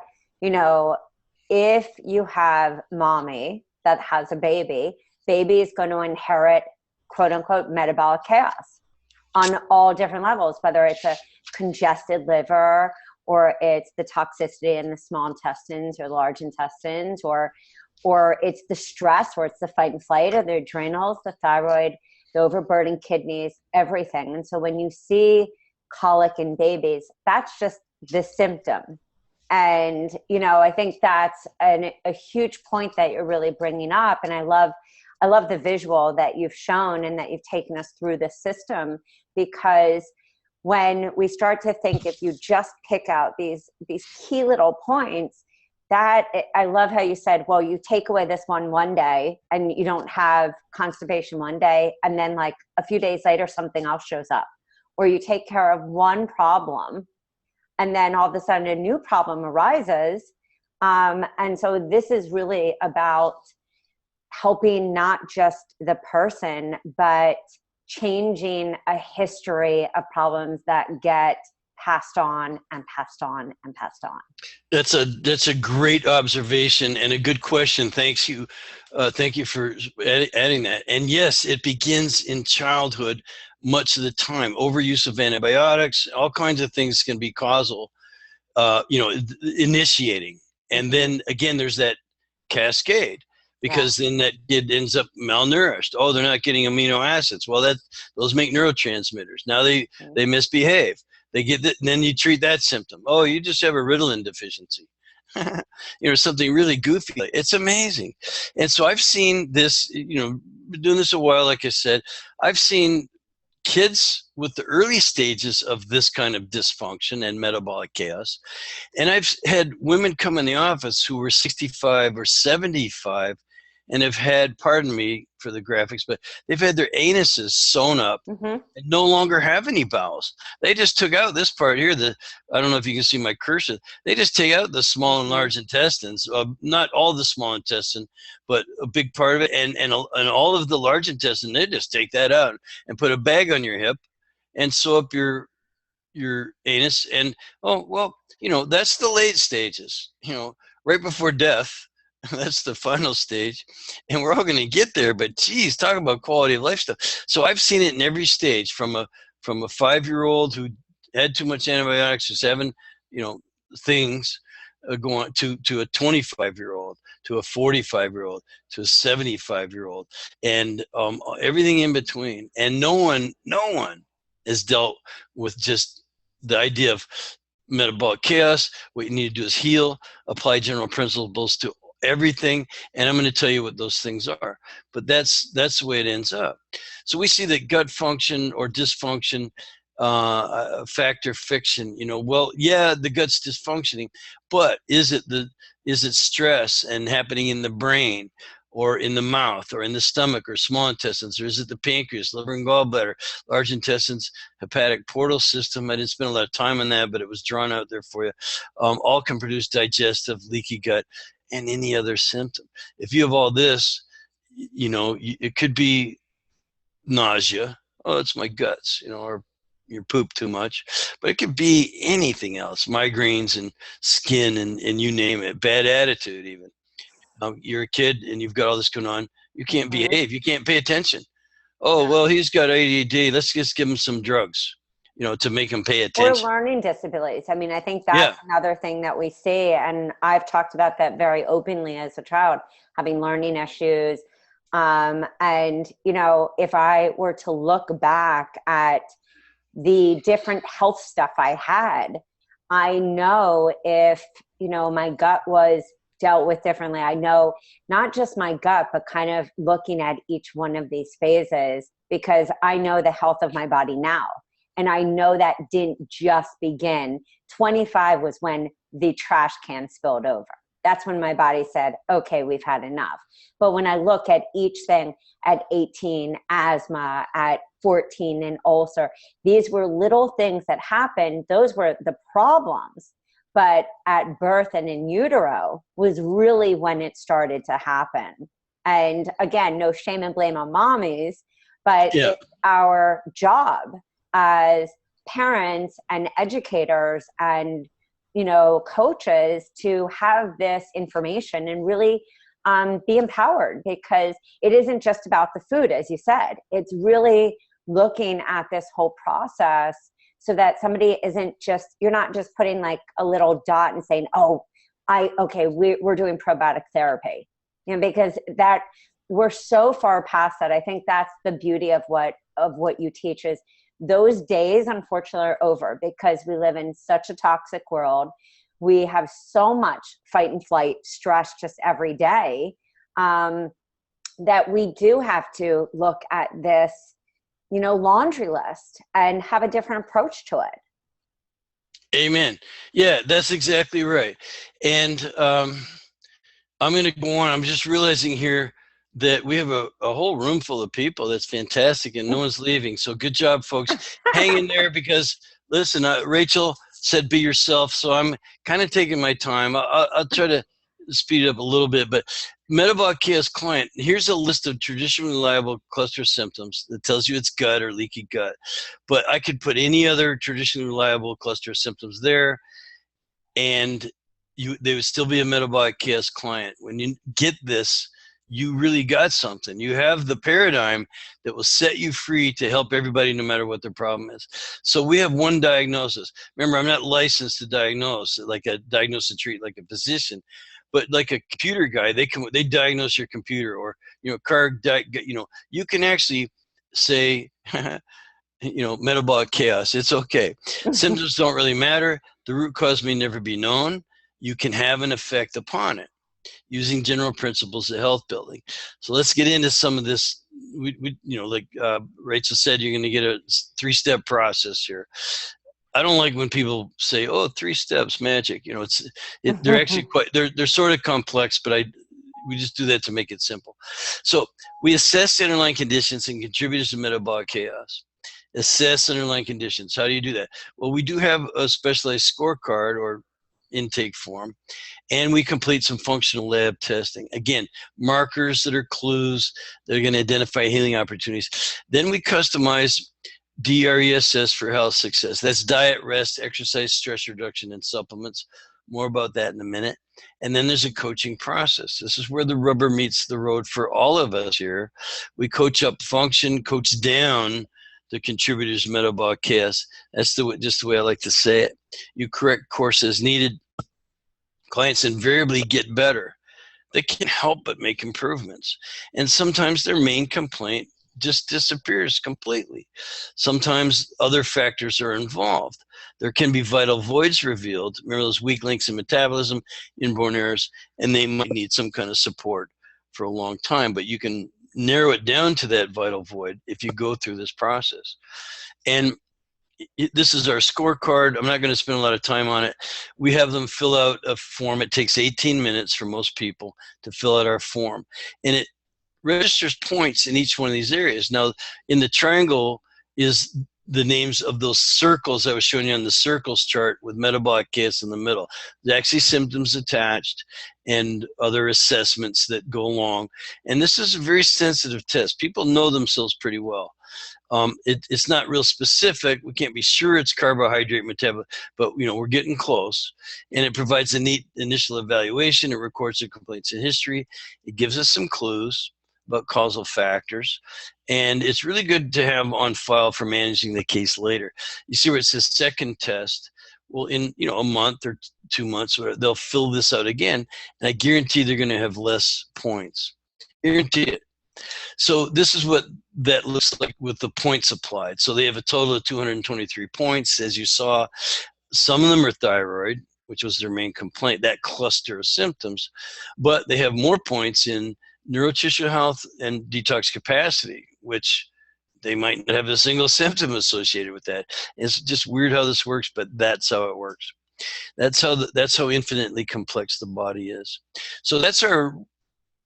if you have mommy that has a baby is going to inherit, quote unquote, metabolic chaos on all different levels, whether it's a congested liver, or it's the toxicity in the small intestines or large intestines, or it's the stress, or it's the fight and flight, or the adrenals, the thyroid, the overburdened kidneys, everything. And so when you see colic in babies, that's just the symptom. And, I think that's a huge point that you're really bringing up. And I love the visual that you've shown and that you've taken us through the system, because when we start to think, if you just pick out these key little points, that I love how you said, well, you take away this one day and you don't have constipation one day, and then like a few days later, something else shows up, or you take care of one problem and then all of a sudden a new problem arises. And so this is really about helping not just the person, but changing a history of problems that get passed on and passed on and passed on. That's a great observation and a good question. Thank you for adding that. And yes, it begins in childhood much of the time. Overuse of antibiotics, all kinds of things can be causal, initiating. And then again, there's that cascade, because then that kid ends up malnourished. Oh, they're not getting amino acids. Well, those make neurotransmitters. Now they misbehave. They get that, and then you treat that symptom. Oh, you just have a Ritalin deficiency. Something really goofy. It's amazing. And so I've seen this, been doing this a while, like I said. I've seen kids with the early stages of this kind of dysfunction and metabolic chaos. And I've had women come in the office who were 65 or 75 and have had, pardon me for the graphics, but they've had their anuses sewn up and no longer have any bowels. They just took out this part here. I don't know if you can see my cursor. They just take out the small and large intestines, not all the small intestine, but a big part of it. And all of the large intestine, they just take that out and put a bag on your hip and sew up your anus. And, that's the late stages, right before death. That's the final stage, and we're all going to get there. But geez, talk about quality of life stuff. So I've seen it in every stage, from a 5-year-old who had too much antibiotics, who's having things going to a 25-year-old, to a 45-year-old, to a 75-year-old, and everything in between. And no one has dealt with just the idea of metabolic chaos. What you need to do is heal, apply general principles to everything, and I'm going to tell you what those things are. But that's the way it ends up. So we see that gut function or dysfunction, factor fiction. The gut's dysfunctioning, but is it stress and happening in the brain, or in the mouth, or in the stomach, or small intestines, or is it the pancreas, liver, and gallbladder, large intestines, hepatic portal system? I didn't spend a lot of time on that, but it was drawn out there for you. All can produce digestive, leaky gut, and any other symptom. If you have all this, it could be nausea. Oh, it's my guts, or your poop too much, but it could be anything else, migraines and skin and you name it, bad attitude even. You're a kid and you've got all this going on. You can't behave. You can't pay attention. Oh, well, he's got ADD. Let's just give him some drugs, to make him pay attention. Or learning disabilities. I mean, I think that's another thing that we see. And I've talked about that very openly as a child, having learning issues. And, if I were to look back at the different health stuff I had, I know if, my gut was dealt with differently. I know not just my gut, but kind of looking at each one of these phases, because I know the health of my body now. And I know that didn't just begin. 25 was when the trash can spilled over. That's when my body said, okay, we've had enough. But when I look at each thing at 18, asthma, at 14, an ulcer, these were little things that happened. Those were the problems. But at birth and in utero was really when it started to happen. And again, no shame and blame on mommies, but it's our job as parents and educators and, coaches to have this information and really be empowered, because it isn't just about the food, as you said. It's really looking at this whole process so that somebody you're not just putting like a little dot and saying, we're doing probiotic therapy, because that we're so far past that. I think that's the beauty of what you teach is those days, unfortunately, are over because we live in such a toxic world. We have so much fight and flight stress just every day that we do have to look at this, laundry list and have a different approach to it. Amen. Yeah, that's exactly right. And I'm going to go on. I'm just realizing here that we have a whole room full of people. That's fantastic, and no one's leaving. So good job, folks. Hang in there because, listen, Rachel said be yourself, so I'm kind of taking my time. I'll try to speed it up a little bit, but Metabolic Chaos client, here's a list of traditionally reliable cluster symptoms that tells you it's gut or leaky gut. But I could put any other traditionally reliable cluster of symptoms there, and they would still be a Metabolic Chaos client. When you get this, you really got something. You have the paradigm that will set you free to help everybody no matter what their problem is. So we have one diagnosis. Remember, I'm not licensed to diagnose, like a diagnose and treat like a physician, but like a computer guy, they diagnose your computer, or, you can actually say, metabolic chaos. It's okay. Symptoms don't really matter. The root cause may never be known. You can have an effect upon it using general principles of health building. So let's get into some of this. Like Rachel said, you're going to get a 3-step process here. I don't like when people say, "Oh, 3 steps, magic." They're actually they're sort of complex, but we just do that to make it simple. So we assess underlying conditions and contributors to metabolic chaos. Assess underlying conditions. How do you do that? Well, we do have a specialized scorecard or intake form, and we complete some functional lab testing. Again, markers that are clues that are going to identify healing opportunities. Then we customize DRESS for health success. That's diet, rest, exercise, stress reduction, and supplements. More about that in a minute. And then there's a coaching process. This is where the rubber meets the road for all of us here. We coach up function, coach down the contributors' metabolic chaos. That's just the way I like to say it. You correct course as needed. Clients invariably get better. They can't help but make improvements. And sometimes their main complaint just disappears completely. Sometimes other factors are involved. There can be vital voids revealed. Remember those weak links in metabolism, inborn errors, and they might need some kind of support for a long time, but you can narrow it down to that vital void if you go through this process. And this is our scorecard. I'm not going to spend a lot of time on it. We have them fill out a form. It takes 18 minutes for most people to fill out our form. And it registers points in each one of these areas. Now, in the triangle is the names of those circles I was showing you on the circles chart with metabolic chaos in the middle. There's actually symptoms attached and other assessments that go along. And this is a very sensitive test. People know themselves pretty well. It's not real specific. We can't be sure it's carbohydrate metabolism, but we're getting close. And it provides a neat initial evaluation. It records the complaints in history. It gives us some clues about causal factors. And it's really good to have on file for managing the case later. You see where it says second test. Well, in a month or 2 months, they'll fill this out again. And I guarantee they're going to have less points. Guarantee it. So this is what that looks like with the points applied. So they have a total of 223 points. As you saw, some of them are thyroid, which was their main complaint, that cluster of symptoms. But they have more points in neurotissue health and detox capacity, which they might not have a single symptom associated with that. It's just weird how this works, but that's how it works. That's how infinitely complex the body is. So that's our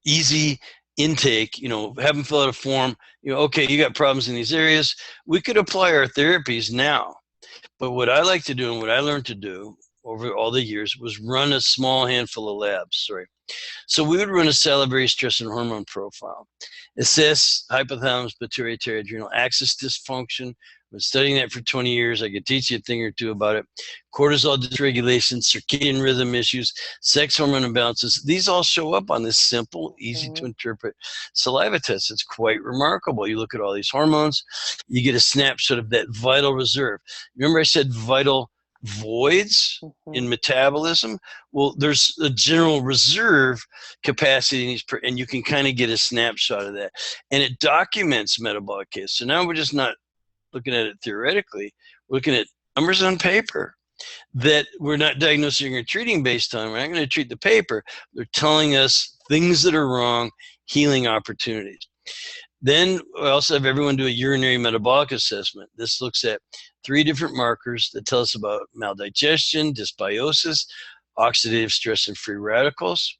easy intake. Have them fill out a form. Okay, you got problems in these areas. We could apply our therapies now. But what I like to do and what I learned to do over all the years was run a small handful of labs. So we would run a salivary stress and hormone profile, assess hypothalamus, pituitary, adrenal axis dysfunction. I've been studying that for 20 years. I could teach you a thing or two about it. Cortisol dysregulation, circadian rhythm issues, sex hormone imbalances. These all show up on this simple, easy to interpret saliva test. It's quite remarkable. You look at all these hormones, you get a snapshot of that vital reserve. Remember I said vital voids in metabolism? Well, there's a general reserve capacity and you can kind of get a snapshot of that. And it documents metabolic chaos. So now we're just not looking at it theoretically, we're looking at numbers on paper that we're not diagnosing or treating based on. We're not going to treat the paper. They're telling us things that are wrong, healing opportunities. Then we also have everyone do a urinary metabolic assessment. This looks at 3 different markers that tell us about maldigestion, dysbiosis, oxidative stress, and free radicals.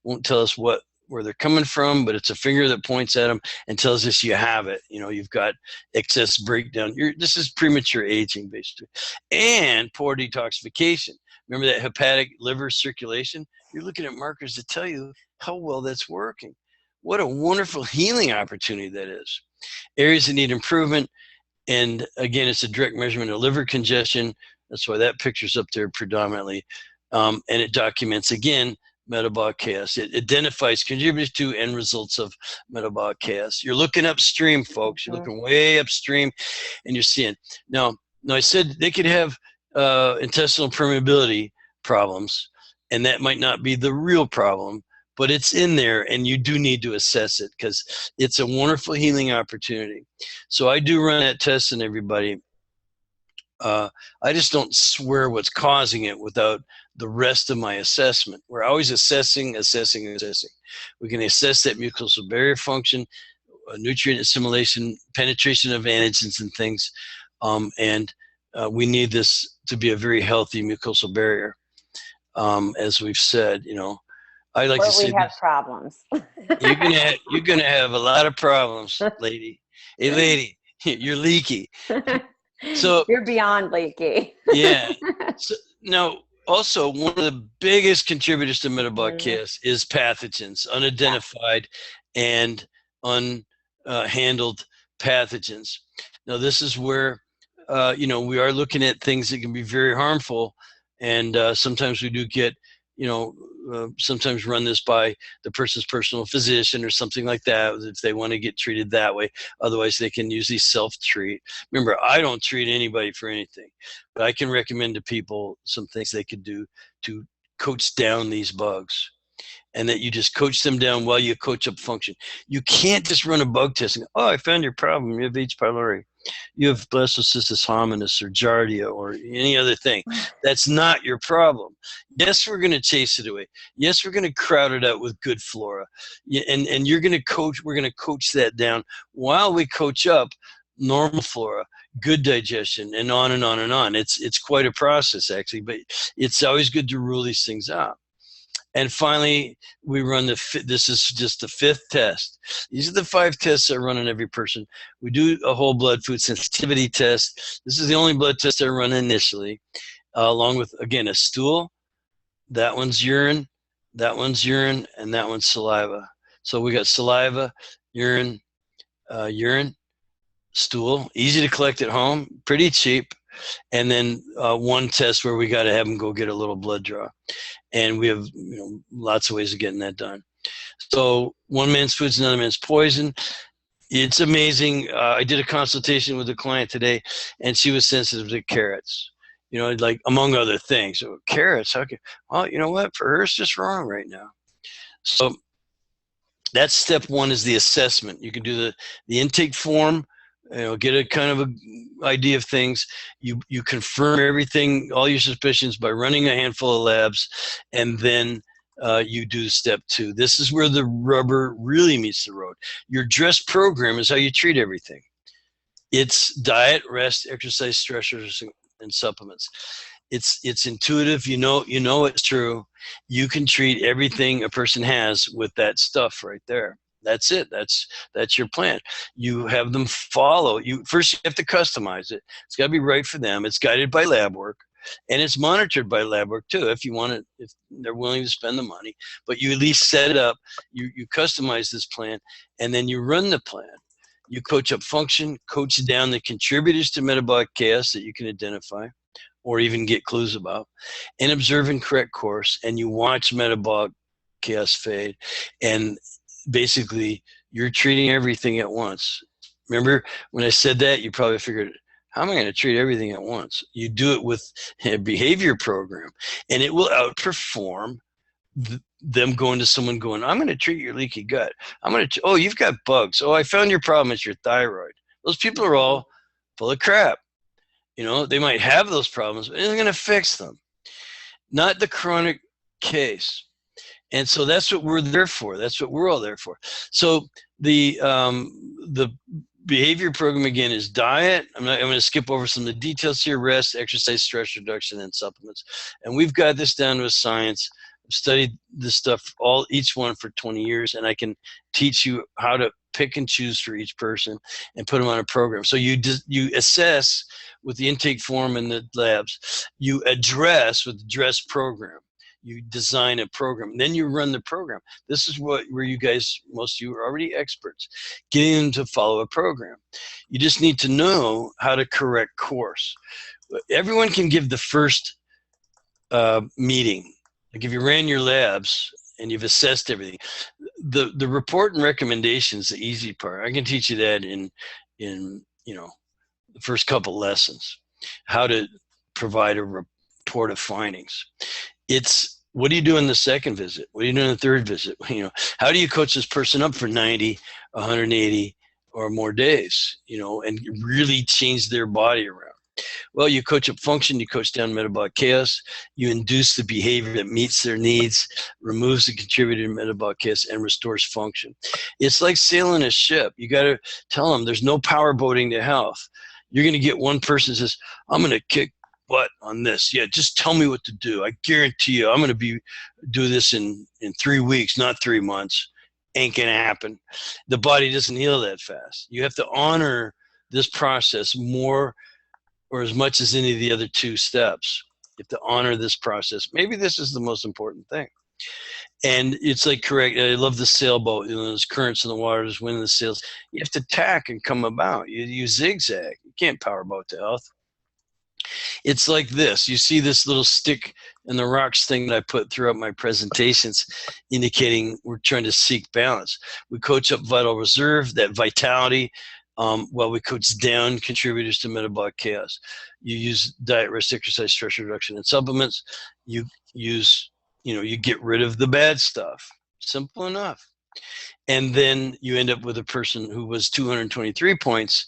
Won't tell us where they're coming from, but it's a finger that points at them and tells us you have it. You've got excess breakdown. This is premature aging, basically. And poor detoxification. Remember that hepatic liver circulation? You're looking at markers that tell you how well that's working. What a wonderful healing opportunity that is. Areas that need improvement. And again, it's a direct measurement of liver congestion. That's why that picture's up there predominantly. And it documents, again, metabolic chaos. It identifies contributors to and results of metabolic chaos. You're looking upstream, folks. You're looking way upstream, and you're seeing. Now I said they could have intestinal permeability problems, and that might not be the real problem, but it's in there, and you do need to assess it because it's a wonderful healing opportunity. So I do run that test in everybody. I just don't swear what's causing it without the rest of my assessment. We're always assessing. We can assess that mucosal barrier function, nutrient assimilation, penetration of antigens and things, and we need this to be a very healthy mucosal barrier. As we've said, I like to say we have problems. you're gonna have a lot of problems, lady. Hey, lady, you're leaky. So you're beyond leaky. Yeah. So, now, also, one of the biggest contributors to metabolic chaos is pathogens, unidentified and unhandled pathogens. Now, this is where, we are looking at things that can be very harmful. And sometimes we do get, sometimes run this by the person's personal physician or something like that if they want to get treated that way. Otherwise, they can usually self-treat. Remember, I don't treat anybody for anything, but I can recommend to people some things they could do to coach down these bugs, and that you just coach them down while you coach up function. You can't just run a bug test and go, I found your problem. You have H. pylori. You have Blastocystis hominis or Giardia or any other thing. That's not your problem. Yes, we're going to chase it away. Yes, we're going to crowd it out with good flora. And you're going to coach, we're going to coach that down while we coach up normal flora, good digestion, and on and on and on. It's quite a process, actually, but it's always good to rule these things out. And finally, we run this is just the 5th test. These are the 5 tests I run on every person. We do a whole blood food sensitivity test. This is the only blood test I run initially, along with, again, a stool. That one's urine, that one's urine, and that one's saliva. So we got saliva, urine, stool, easy to collect at home, pretty cheap. And then one test where we got to have them go get a little blood draw. And we have lots of ways of getting that done. So one man's food's another man's poison. It's amazing. I did a consultation with a client today, and she was sensitive to carrots, like among other things. So carrots, well, you know what? For her, it's just wrong right now. So that's step 1, is the assessment. You can do the intake form, get a kind of a idea of things. You confirm everything, all your suspicions, by running a handful of labs, and then you do step 2. This is where the rubber really meets the road. Your address program is how you treat everything. It's diet, rest, exercise, stressors, and supplements. It's intuitive. You know it's true. You can treat everything a person has with that stuff right there. That's it. That's your plan. You have them follow. First, you have to customize it. It's got to be right for them. It's guided by lab work, and it's monitored by lab work too, if you want it, if they're willing to spend the money. But you at least set it up. You customize this plan, and then you run the plan. You coach up function, coach down the contributors to metabolic chaos that you can identify or even get clues about, and observe and correct course. And you watch metabolic chaos fade, and basically you're treating everything at once. Remember when I said that, you probably figured, how am I going to treat everything at once? You do it with a behavior program, and it will outperform them going to someone going, I'm going to treat your leaky gut. Oh, you've got bugs. Oh, I found your problem. It's your thyroid. Those people are all full of crap. They might have those problems, but it's going to fix them. Not the chronic case. And so that's what we're there for. That's what we're all there for. So the behavior program, again, is diet. I'm going to skip over some of the details here: rest, exercise, stress reduction, and supplements. And we've got this down to a science. I've studied this stuff, each one, for 20 years, and I can teach you how to pick and choose for each person and put them on a program. So you assess with the intake form and the labs. You address with the address program. You design a program, then you run the program. This is where you guys, most of you are already experts, getting them to follow a program. You just need to know how to correct course. Everyone can give the first meeting. Like if you ran your labs and you've assessed everything, the report and recommendations, the easy part. I can teach you that in the first couple lessons, how to provide a report of findings. It's, what do you do in the second visit? What do you do in the third visit? How do you coach this person up for 90, 180 or more days, and really change their body around? Well, you coach up function, you coach down metabolic chaos, you induce the behavior that meets their needs, removes the contributor to metabolic chaos, and restores function. It's like sailing a ship. You got to tell them there's no power boating to health. You're going to get one person who says, I'm going to kick butt on this. Yeah, just tell me what to do. I guarantee you I'm going to do this in 3 weeks, not 3 months. Ain't going to happen. The body doesn't heal that fast. You have to honor this process more or as much as any of the other 2 steps. You have to honor this process. Maybe this is the most important thing. And it's like, correct, I love the sailboat, there's currents in the water, there's wind in the sails. You have to tack and come about. You zigzag. You can't powerboat to health. It's like this. You see this little stick in the rocks thing that I put throughout my presentations, indicating we're trying to seek balance. We coach up vital reserve, that vitality, while we coach down contributors to metabolic chaos. You use diet, rest, exercise, stress reduction, and supplements. You get rid of the bad stuff. Simple enough. And then you end up with a person who was 223 points,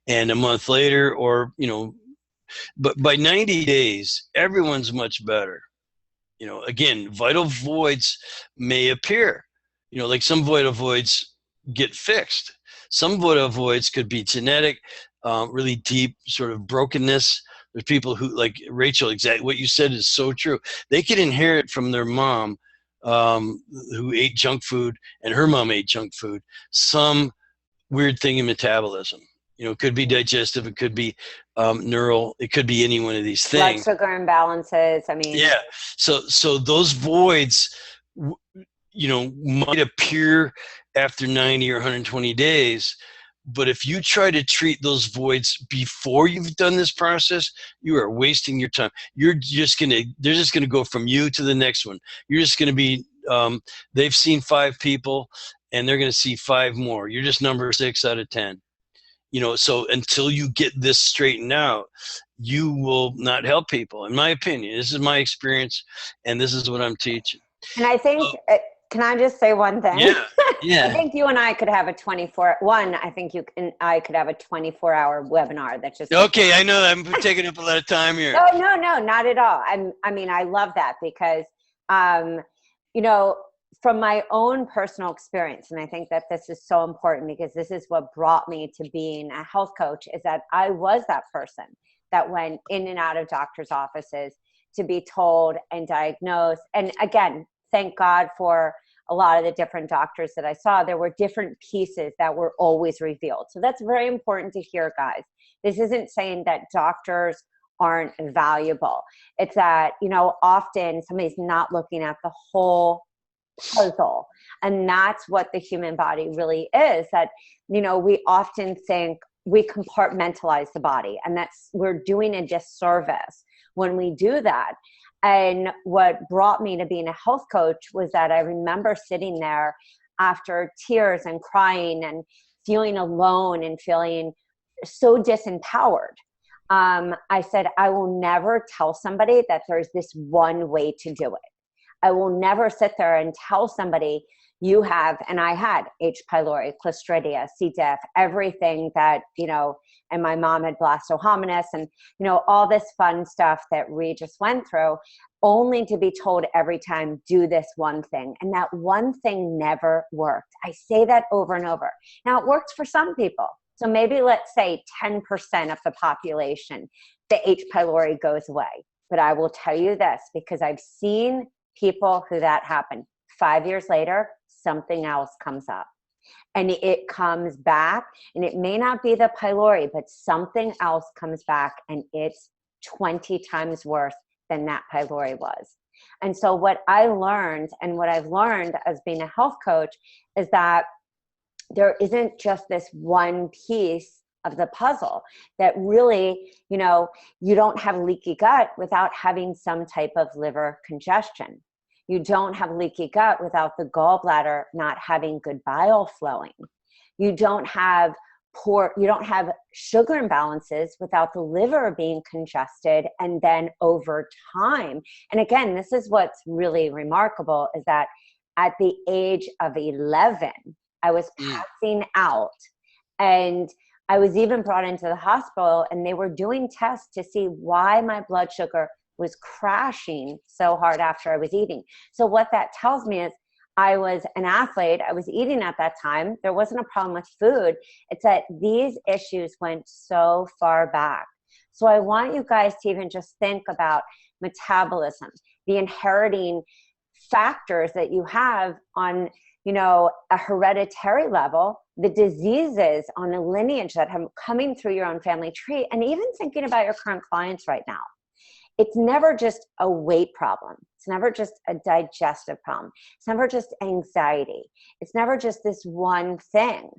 and a month later, but by 90 days, everyone's much better. Again, vital voids may appear. Like some vital voids get fixed. Some vital voids could be genetic, really deep sort of brokenness. There's people who, like Rachel, exactly what you said is so true. They could inherit from their mom who ate junk food, and her mom ate junk food, some weird thing in metabolism. You know, it could be digestive, it could be neural, it could be any one of these Blood things. sugar imbalances. I mean, Yeah. So those voids, you know, might appear after 90 or 120 days. But if you try to treat those voids before you've done this process, you are wasting your time. They're just gonna go from you to the next one. You're just gonna be, they've seen 5 people and they're gonna see 5 more. You're just number 6 out of 10. You know, so until you get this straightened out, you will not help people. In my opinion, this is my experience, and this is what I'm teaching. and I think, can I just say one thing? Yeah, yeah. I think you and I could have a 24-hour webinar that's just. Okay, I know I'm taking up a lot of time here. No, not at all. I mean, I love that because, you know, from my own personal experience, and I think that this is so important because this is what brought me to being a health coach, is that I was that person that went in and out of doctors' offices to be told and diagnosed. And again, thank God for a lot of the different doctors that I saw. There were different pieces that were always revealed. So that's very important to hear, guys. This isn't saying that doctors aren't valuable. It's that, you know, often somebody's not looking at the whole puzzle. And that's what the human body really is. That, you know, we often think we compartmentalize the body, and we're doing a disservice when we do that. And what brought me to being a health coach was that I remember sitting there after tears and crying and feeling alone and feeling so disempowered. I said, I will never tell somebody that there's this one way to do it. I will never sit there and tell somebody you have, and I had H. pylori, Clostridia, C. diff, everything that, you know, and my mom had blastohominus and, you know, all this fun stuff that we just went through, only to be told every time, do this one thing. And that one thing never worked. I say that over and over. Now, it works for some people. So maybe let's say 10% of the population, the H. pylori goes away. But I will tell you this, because I've seen people who that happened. 5 years later, something else comes up. And it comes back, and it may not be the pylori, but something else comes back, and it's 20 times worse than that pylori was. And so what I learned, and what I've learned as being a health coach, is that there isn't just this one piece of the puzzle, that really, you know, you don't have leaky gut without having some type of liver congestion. You don't have leaky gut without the gallbladder not having good bile flowing. You don't have sugar imbalances without the liver being congested. And then over time, and again, this is what's really remarkable, is that at the age of 11, I was passing out, and I was even brought into the hospital, and they were doing tests to see why my blood sugar was crashing so hard after I was eating. So what that tells me is I was an athlete. I was eating at that time. There wasn't a problem with food. It's that these issues went so far back. So I want you guys to even just think about metabolism, the inheriting factors that you have on, you know, a hereditary level, the diseases on a lineage that have coming through your own family tree, and even thinking about your current clients right now. It's never just a weight problem. It's never just a digestive problem. It's never just anxiety. It's never just this one thing.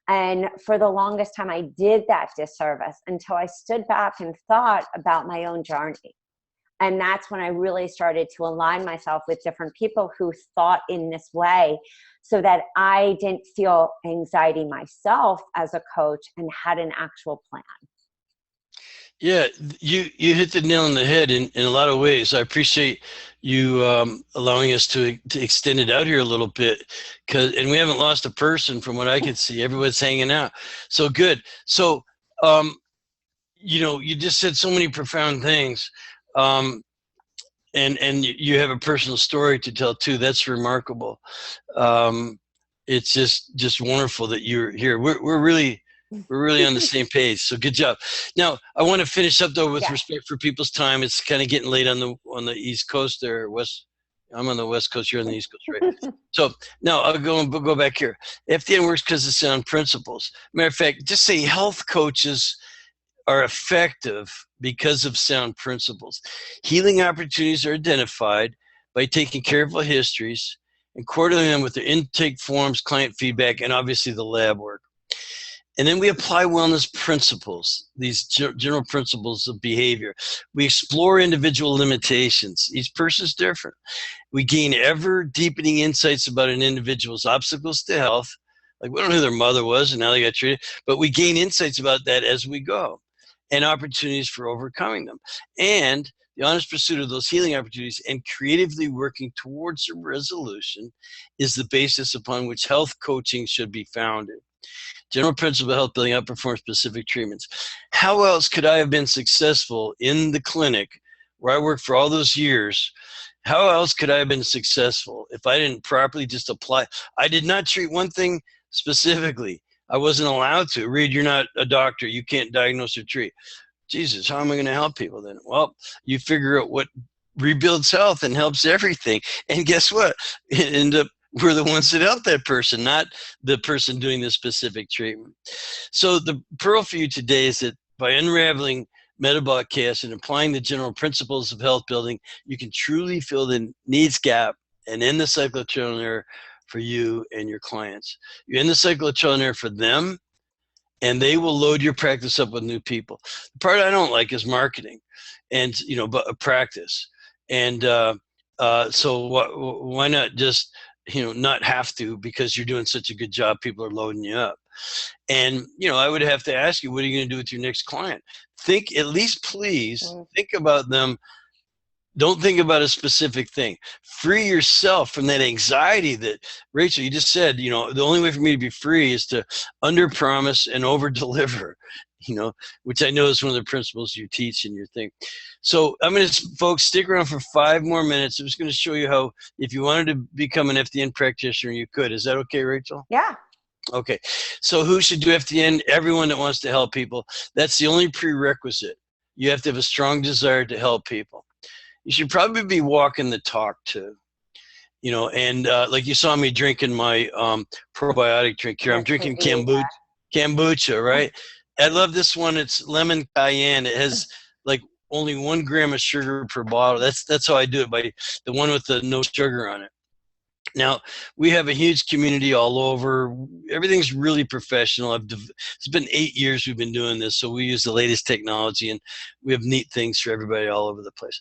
And for the longest time, I did that disservice until I stood back and thought about my own journey. And that's when I really started to align myself with different people who thought in this way, so that I didn't feel anxiety myself as a coach and had an actual plan. Yeah, you hit the nail on the head in a lot of ways. I appreciate you allowing us to extend it out here a little bit, and we haven't lost a person from what I can see. Everyone's hanging out. So good. So, you know, you just said so many profound things. And you have a personal story to tell too. That's remarkable. It's just wonderful that you're here. We're really on the same page. So good job. Now I want to finish up though with respect for people's time. It's kind of getting late on the East Coast there, I'm on the West Coast, you're on the East Coast, right? So now I'll go back here. FDN works because of sound principles. Matter of fact, just say health coaches are effective because of sound principles. Healing opportunities are identified by taking careful histories and correlating them with their intake forms, client feedback, and obviously the lab work. And then we apply wellness principles, these general principles of behavior. We explore individual limitations. Each person's different. We gain ever deepening insights about an individual's obstacles to health. Like, we don't know who their mother was and how they got treated, but we gain insights about that as we go and opportunities for overcoming them. And the honest pursuit of those healing opportunities and creatively working towards a resolution is the basis upon which health coaching should be founded. General principle of health building outperforms specific treatments. How else could I have been successful in the clinic where I worked for all those years? How else could I have been successful if I didn't properly just apply? I did not treat one thing specifically. I wasn't allowed to. Reed, you're not a doctor. You can't diagnose or treat. Jesus, how am I going to help people then? Well, you figure out what rebuilds health and helps everything. And guess what? It ended up, we're the ones that help that person, not the person doing the specific treatment. So the pearl for you today is that by unraveling metabolic chaos and applying the general principles of health building, you can truly fill the needs gap and end the cycle of trial and error for you and your clients. You end the cycle of trial and error for them, and they will load your practice up with new people. The part I don't like is marketing and, but practice. And so why not just, not have to, because you're doing such a good job, people are loading you up. And, I would have to ask you, what are you going to do with your next client? Think, at least please, think about them. Don't think about a specific thing. Free yourself from that anxiety that, Rachel, you just said, the only way for me to be free is to under-promise and over-deliver, which I know is one of the principles you teach in your thing. So I'm going to, folks, stick around for 5 more minutes. I'm just going to show you how, if you wanted to become an FDN practitioner, you could. Is that okay, Rachel? Yeah. Okay. So who should do FDN? Everyone that wants to help people. That's the only prerequisite. You have to have a strong desire to help people. You should probably be walking the talk too, and like you saw me drinking my probiotic drink here. I'm drinking kombucha, right? I love this one. It's lemon cayenne. It has like only 1 gram of sugar per bottle. That's how I do it, by the one with the no sugar on it. Now, we have a huge community all over. Everything's really professional. It's been 8 years we've been doing this, so we use the latest technology, and we have neat things for everybody all over the place.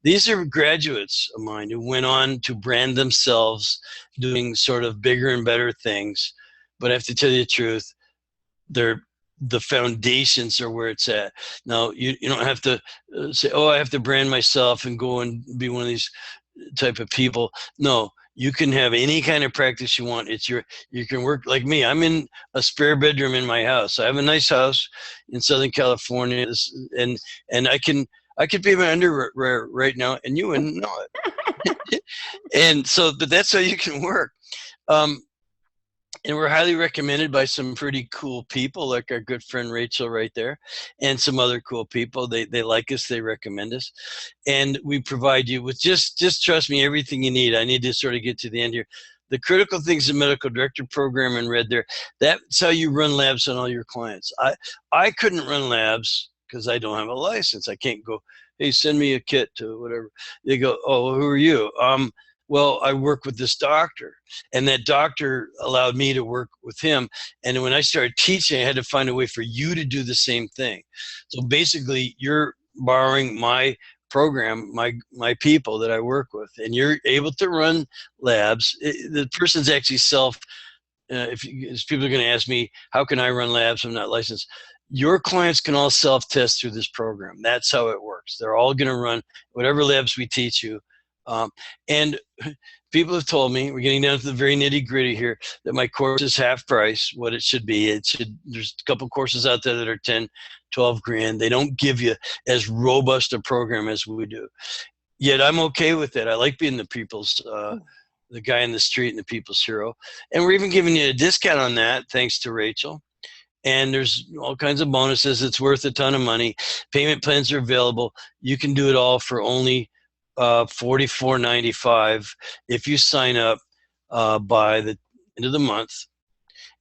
These are graduates of mine who went on to brand themselves doing sort of bigger and better things. But I have to tell you the truth, the foundations are where it's at. Now, you don't have to say, oh, I have to brand myself and go and be one of these type of people. No. You can have any kind of practice you want. You can work like me. I'm in a spare bedroom in my house. I have a nice house in Southern California, and I could be in my underwear right now, and you wouldn't know it. And so, but that's how you can work. And we're highly recommended by some pretty cool people, like our good friend Rachel right there, and some other cool people. They like us, they recommend us. And we provide you with just trust me, everything you need. I need to sort of get to the end here. The critical things in medical director program in red there, that's how you run labs on all your clients. I couldn't run labs because I don't have a license. I can't go, hey, send me a kit to whatever. They go, oh, who are you? Well, I work with this doctor, and that doctor allowed me to work with him. And when I started teaching, I had to find a way for you to do the same thing. So basically, you're borrowing my program, my people that I work with, and you're able to run labs. The person's actually if people are going to ask me, how can I run labs? I'm not licensed. Your clients can all self-test through this program. That's how it works. They're all going to run whatever labs we teach you. And people have told me, we're getting down to the very nitty gritty here, that my course is half price, what it should be. There's a couple courses out there that are 10, 12 grand. They don't give you as robust a program as we do. Yet I'm okay with it. I like being the people's, the guy in the street and the people's hero. And we're even giving you a discount on that, thanks to Rachel. And there's all kinds of bonuses. It's worth a ton of money. Payment plans are available. You can do it all for only $44.95 if you sign up by the end of the month.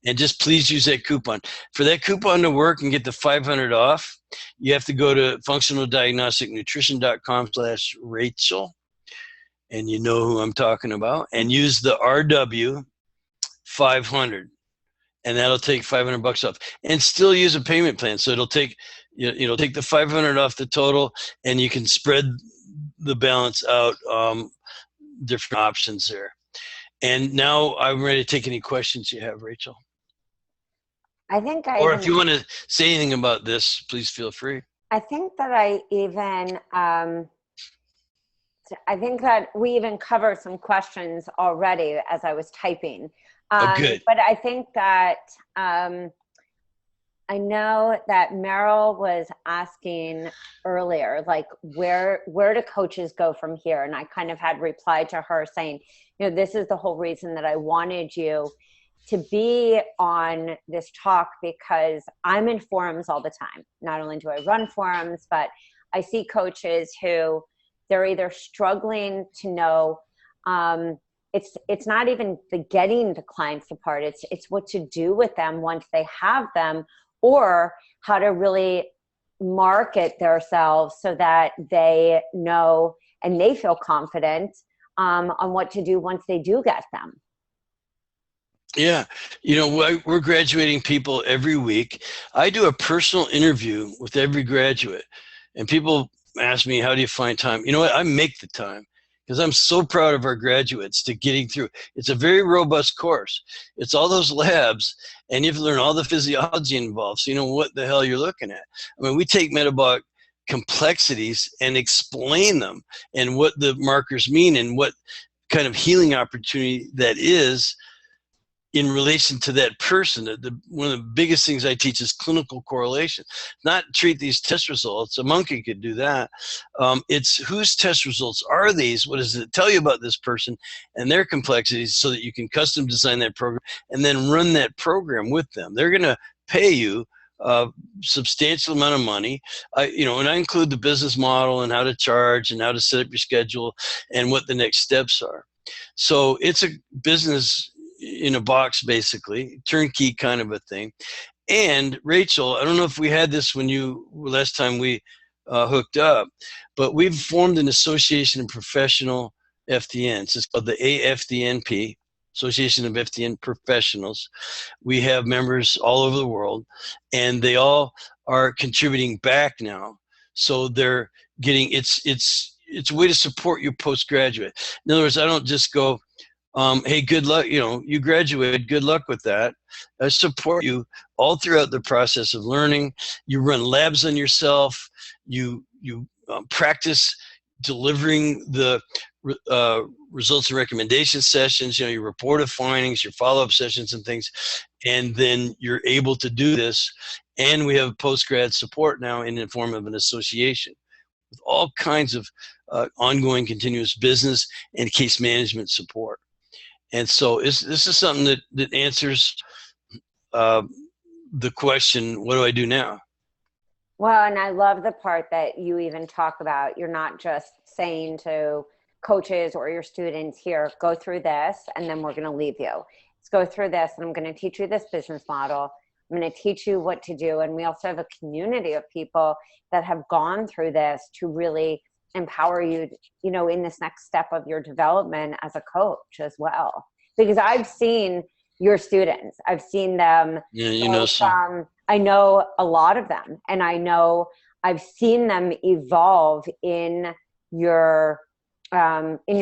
And just please use that coupon. For that coupon to work and get the $500 off, you have to go to functionaldiagnosticnutrition.com/Rachel, and you know who I'm talking about, and use the RW 500, and that'll take $500 off. And still use a payment plan, so it'll take take the $500 off the total, and you can spread the balance out. Different options there. And now I'm ready to take any questions you have, Rachel. I think or if you want to say anything about this, please feel free. I think that I think that we even covered some questions already as I was typing. Good. But I think that I know that Meryl was asking earlier, like where do coaches go from here? And I kind of had replied to her saying, this is the whole reason that I wanted you to be on this talk, because I'm in forums all the time. Not only do I run forums, but I see coaches who they're either struggling to know, it's not even the getting the clients apart, it's what to do with them once they have them, or how to really market themselves so that they know and they feel confident on what to do once they do get them. Yeah. We're graduating people every week. I do a personal interview with every graduate, and people ask me, how do you find time? You know what? I make the time, because I'm so proud of our graduates to getting through. It's a very robust course. It's all those labs, and you have to learn all the physiology involved, so you know what the hell you're looking at. I mean, we take metabolic complexities and explain them and what the markers mean and what kind of healing opportunity that is in relation to that person. One of the biggest things I teach is clinical correlation. Not treat these test results. A monkey could do that. It's whose test results are these? What does it tell you about this person and their complexities, so that you can custom design that program and then run that program with them. They're going to pay you a substantial amount of money. And I include the business model and how to charge and how to set up your schedule and what the next steps are. So it's a business in a box, basically, turnkey kind of a thing. And Rachel, I don't know if we had this last time we hooked up, but we've formed an association of professional FDNs. It's called the AFDNP, Association of FDN Professionals. We have members all over the world, and they all are contributing back now. So they're getting, it's a way to support you postgraduate. In other words, I don't just go, hey, good luck, you graduated, good luck with that. I support you all throughout the process of learning. You run labs on yourself. You practice delivering the results and recommendation sessions, your report of findings, your follow-up sessions and things, and then you're able to do this. And we have post-grad support now in the form of an association with all kinds of ongoing continuous business and case management support. And so this is something that answers the question, what do I do now? Well, and I love the part that you even talk about, you're not just saying to coaches or your students, here, go through this, and then we're going to leave you. Let's go through this, and I'm going to teach you this business model. I'm going to teach you what to do. And we also have a community of people that have gone through this to really empower you, in this next step of your development as a coach as well. Because I've seen your students. I've seen them. Yeah, I know a lot of them, and I know I've seen them evolve in your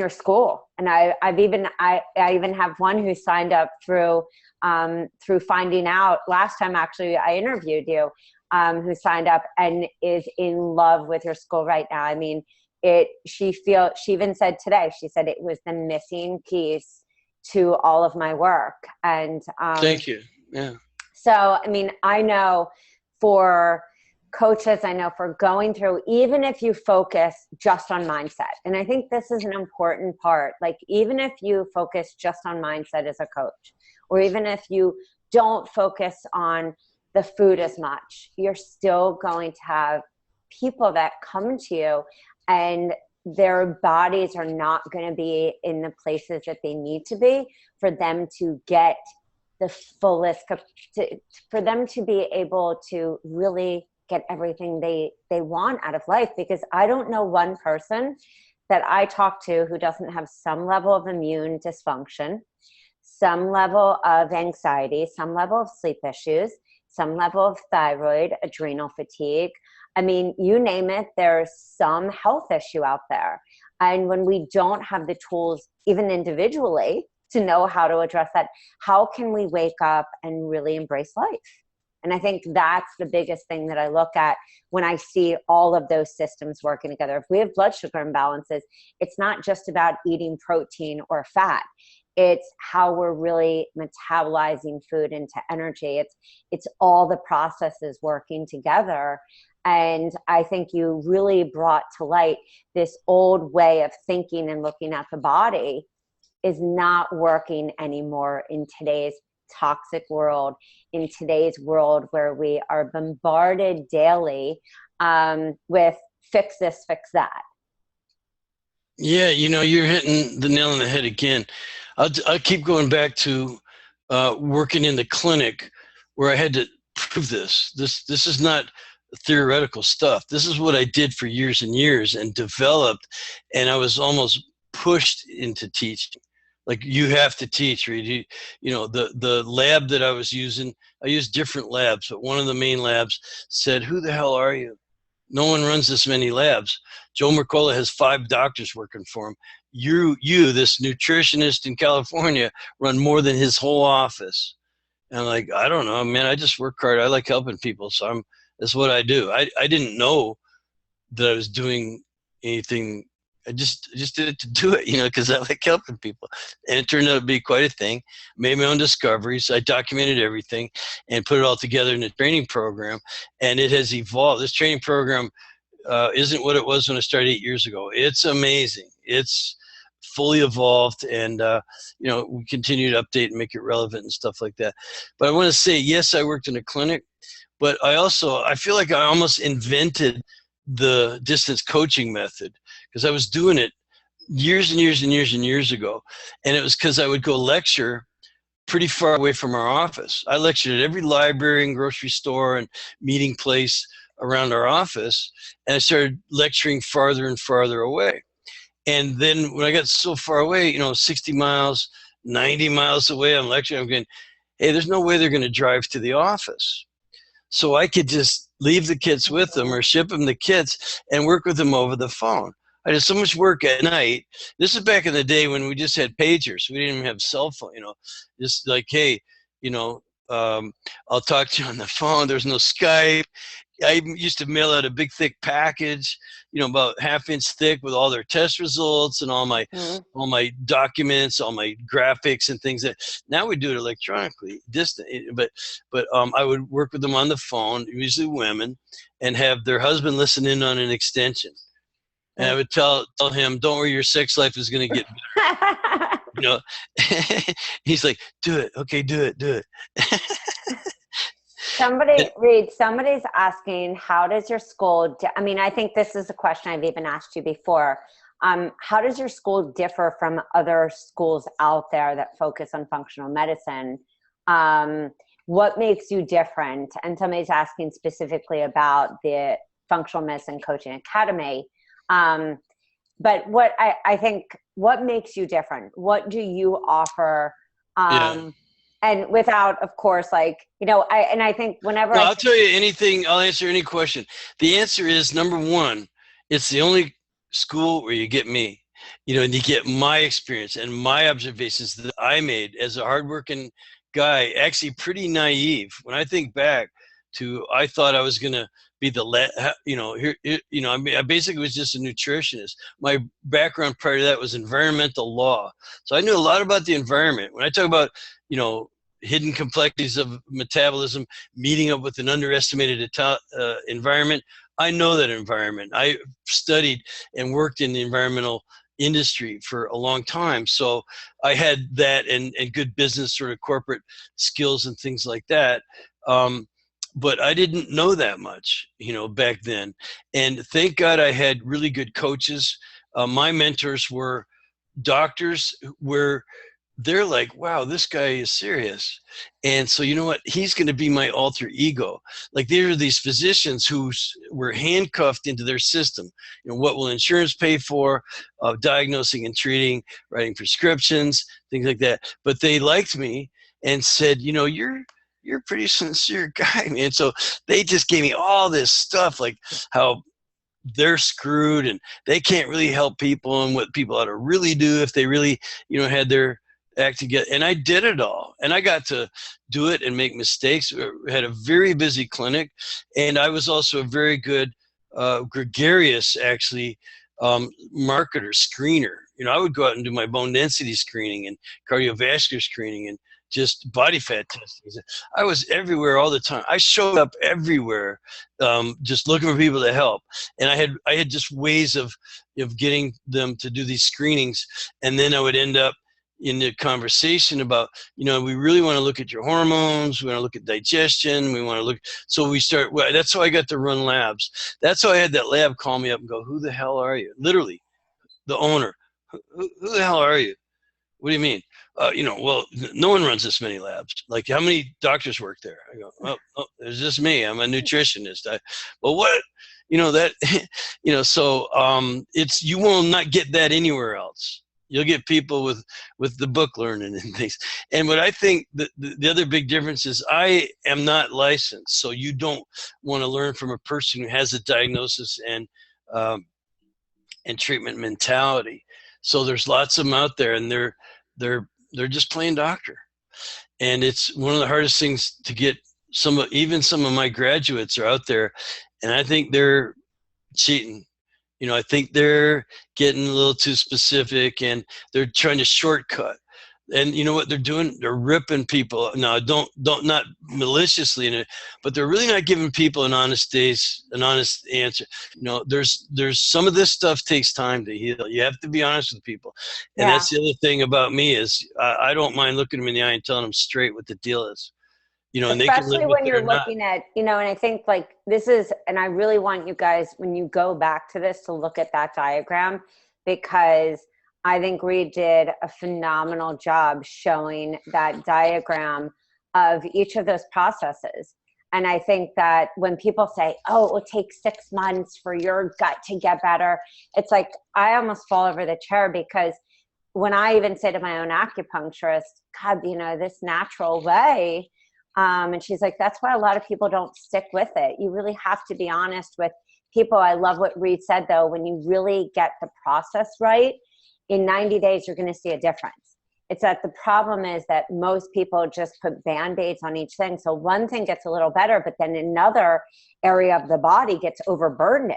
school. And I even have one who signed up through finding out last time, actually, I interviewed you, who signed up and is in love with your school right now. I mean, she even said today, she said it was the missing piece to all of my work. And thank you. Yeah. So, I mean, I know for coaches, I know for going through, even if you focus just on mindset, and I think this is an important part, like even if you focus just on mindset as a coach, or even if you don't focus on the food as much, you're still going to have people that come to you and their bodies are not going to be in the places that they need to be for them to get the fullest, for them to be able to really get everything they want out of life. Because I don't know one person that I talk to who doesn't have some level of immune dysfunction, some level of anxiety, some level of sleep issues, some level of thyroid, adrenal fatigue. I mean, you name it, there's some health issue out there. And when we don't have the tools, even individually, to know how to address that, how can we wake up and really embrace life? And I think that's the biggest thing that I look at when I see all of those systems working together. If we have blood sugar imbalances, it's not just about eating protein or fat. It's how we're really metabolizing food into energy. It's all the processes working together. And I think you really brought to light this old way of thinking and looking at the body is not working anymore in today's toxic world, in today's world where we are bombarded daily with fix this, fix that. Yeah, you're hitting the nail on the head again. I'll keep going back to working in the clinic where I had to prove this. This is not theoretical stuff. This is what I did for years and years and developed, and I was almost pushed into teaching. Like, you have to teach, Reed. The lab that I was using, I used different labs, but one of the main labs said, "Who the hell are you? No one runs this many labs. Joe Mercola has 5 doctors working for him. You, this nutritionist in California, run more than his whole office." And I'm like, I don't know, man. I just work hard. I like helping people, so that's what I do. I didn't know that I was doing anything. I just did it to do it, because I like helping people. And it turned out to be quite a thing. Made my own discoveries. I documented everything and put it all together in a training program. And it has evolved. This training program isn't what it was when I started 8 years ago. It's amazing. It's fully evolved, and we continue to update and make it relevant and stuff like that. But I want to say, yes, I worked in a clinic, but I feel like I almost invented the distance coaching method, because I was doing it years and years and years and years ago. And it was because I would go lecture pretty far away from our office. I lectured at every library and grocery store and meeting place around our office. And I started lecturing farther and farther away. And then when I got so far away, 60 miles, 90 miles away, I'm lecturing, I'm going, hey, there's no way they're going to drive to the office. So I could just leave the kits with them or ship them the kits and work with them over the phone. I did so much work at night. This is back in the day when we just had pagers. We didn't even have cell phone, just like, hey, I'll talk to you on the phone. There's no Skype. I used to mail out a big thick package, about 1/2 inch thick, with all their test results and all my documents, all my graphics and things. That now we do it electronically, distant. But I would work with them on the phone, usually women, and have their husband listen in on an extension. And I would tell him, "Don't worry, your sex life is going to get better." He's like, "Do it, okay, do it." Somebody's asking, how does your school, I think this is a question I've even asked you before. How does your school differ from other schools out there that focus on functional medicine? What makes you different? And somebody's asking specifically about the Functional Medicine Coaching Academy. But what makes you different? What do you offer? And without, of course, I think whenever I'll tell you anything, I'll answer any question. The answer is, number one, it's the only school where you get me, and you get my experience and my observations that I made as a hardworking guy, actually pretty naive. When I think back to, I thought I was going to be I basically was just a nutritionist. My background prior to that was environmental law. So I knew a lot about the environment. When I talk about, hidden complexities of metabolism, meeting up with an underestimated environment, I know that environment. I studied and worked in the environmental industry for a long time. So I had that and good business sort of corporate skills and things like that. But I didn't know that much, back then. And thank God I had really good coaches my mentors were doctors where they're like, wow, this guy is serious. And so, you know what? He's going to be my alter ego. Like, there are these physicians who were handcuffed into their system. You know, what will insurance pay for, diagnosing and treating, writing prescriptions, things like that. But they liked me and said, you know, you're a pretty sincere guy, man. So they just gave me all this stuff, like how they're screwed and they can't really help people, and what people ought to really do if they really, you know, had their act together. And I did it all, and I got to do it and make mistakes. We had a very busy clinic, and I was also a very good gregarious, actually, marketer, screener. You know, I would go out and do my bone density screening and cardiovascular screening and just body fat testing. I was everywhere all the time. I showed up everywhere, just looking for people to help. And I had just ways of getting them to do these screenings. And then I would end up in the conversation about, you know, we really want to look at your hormones. We want to look at digestion. We want to look. So we start, well, that's how I got to run labs. That's how I had that lab call me up and go, who the hell are you? Literally, the owner. Who the hell are you? What do you mean? You know, well, no one runs this many labs. Like, how many doctors work there? I go, oh, it's just me. I'm a nutritionist. Well, what, you know, that, you know, so it's, you will not get that anywhere else. You'll get people with the book learning and things. And what I think the other big difference is, I am not licensed. So you don't want to learn from a person who has a diagnosis and treatment mentality. So there's lots of them out there, and they're just plain doctor. And it's one of the hardest things to get. Even some of my graduates are out there, and I think they're cheating. You know, I think they're getting a little too specific, and they're trying to shortcut. And you know what they're doing? They're ripping people. Now, don't not maliciously in it, but they're really not giving people an honest answer. You know, there's some of this stuff takes time to heal. You have to be honest with people. And that's the other thing about me is I don't mind looking them in the eye and telling them straight what the deal is. You know, and especially they can live when with it you're or not. looking at, you know, and I think like this is, and I really want you guys, when you go back to this, to look at that diagram, because I think Reed did a phenomenal job showing that diagram of each of those processes. And I think that when people say, oh, it will take 6 months for your gut to get better, it's like, I almost fall over the chair, because when I even say to my own acupuncturist, God, you know, this natural way, and she's like, that's why a lot of people don't stick with it. You really have to be honest with people. I love what Reed said, though. When you really get the process right, in 90 days, you're going to see a difference. It's that the problem is that most people just put Band-Aids on each thing. So one thing gets a little better, but then another area of the body gets overburdened,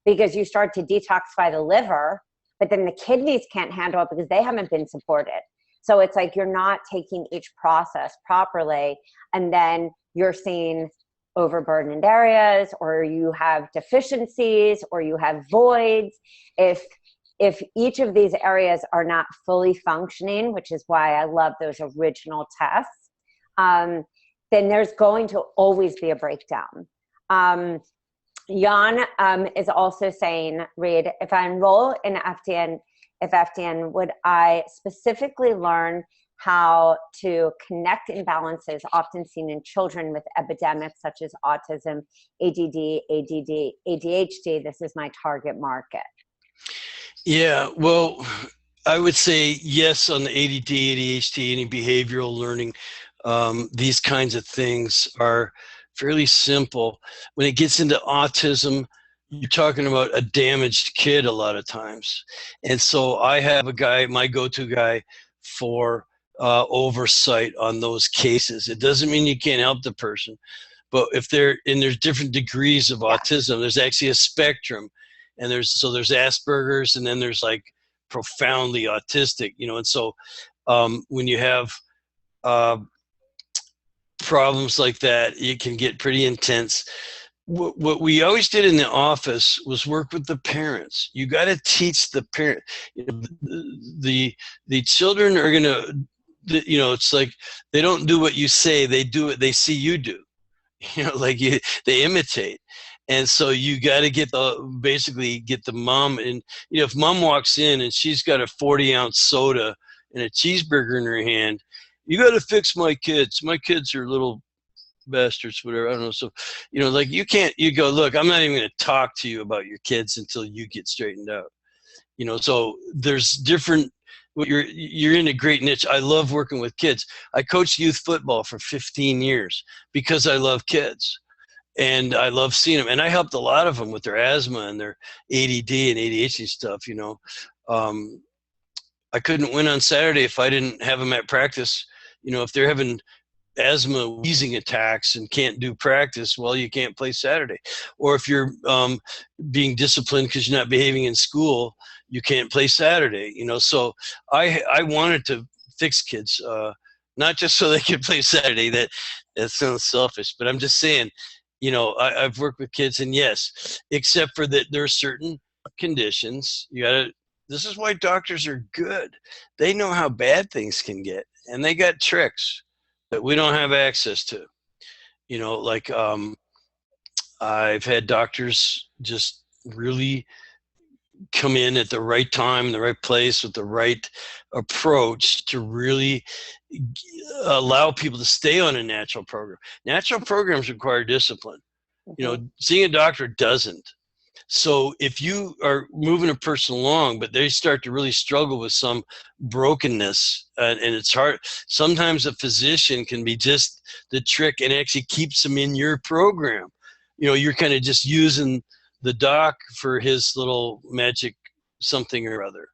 because you start to detoxify the liver, but then the kidneys can't handle it because they haven't been supported. So it's like you're not taking each process properly, and then you're seeing overburdened areas, or you have deficiencies, or you have voids. If each of these areas are not fully functioning, which is why I love those original tests, then there's going to always be a breakdown. Jan is also saying, Reed, if I enroll in FDN, would I specifically learn how to connect imbalances often seen in children with epidemics such as autism, ADD, ADHD? This is my target market. Yeah, well, I would say yes on the ADD, ADHD, any behavioral learning. These kinds of things are fairly simple. When it gets into autism, you're talking about a damaged kid a lot of times. And so I have a guy, my go-to guy for oversight on those cases. It doesn't mean you can't help the person, but if there's different degrees of autism, there's actually a spectrum. And there's Asperger's, and then there's like profoundly autistic, you know. And so when you have problems like that, it can get pretty intense. What we always did in the office was work with the parents. You got to teach the parent. You know, the children are gonna, you know, it's like they don't do what you say; they do what they see you do. You know, like they imitate. And so you got to basically get the mom. And, you know, if mom walks in and she's got a 40-ounce soda and a cheeseburger in her hand, you got to fix my kids. My kids are little bastards, whatever. I don't know. So, you know, like you go, look, I'm not even going to talk to you about your kids until you get straightened out. You know, so there's different, you're in a great niche. I love working with kids. I coached youth football for 15 years because I love kids. And I love seeing them. And I helped a lot of them with their asthma and their ADD and ADHD stuff, you know. I couldn't win on Saturday if I didn't have them at practice. You know, if they're having asthma wheezing attacks and can't do practice, well, you can't play Saturday. Or if you're being disciplined because you're not behaving in school, you can't play Saturday. You know, so I wanted to fix kids, not just so they could play Saturday. That sounds selfish, but I'm just saying, you know, I've worked with kids, and yes, except for that there are certain conditions. This is why doctors are good. They know how bad things can get, and they got tricks that we don't have access to. You know, like I've had doctors just really come in at the right time, the right place, with the right approach to really allow people to stay on a natural program. Natural programs require discipline. You know, seeing a doctor doesn't. So if you are moving a person along, but they start to really struggle with some brokenness, and it's hard, sometimes a physician can be just the trick and actually keeps them in your program. You know, you're kind of just using the doc for his little magic something or other.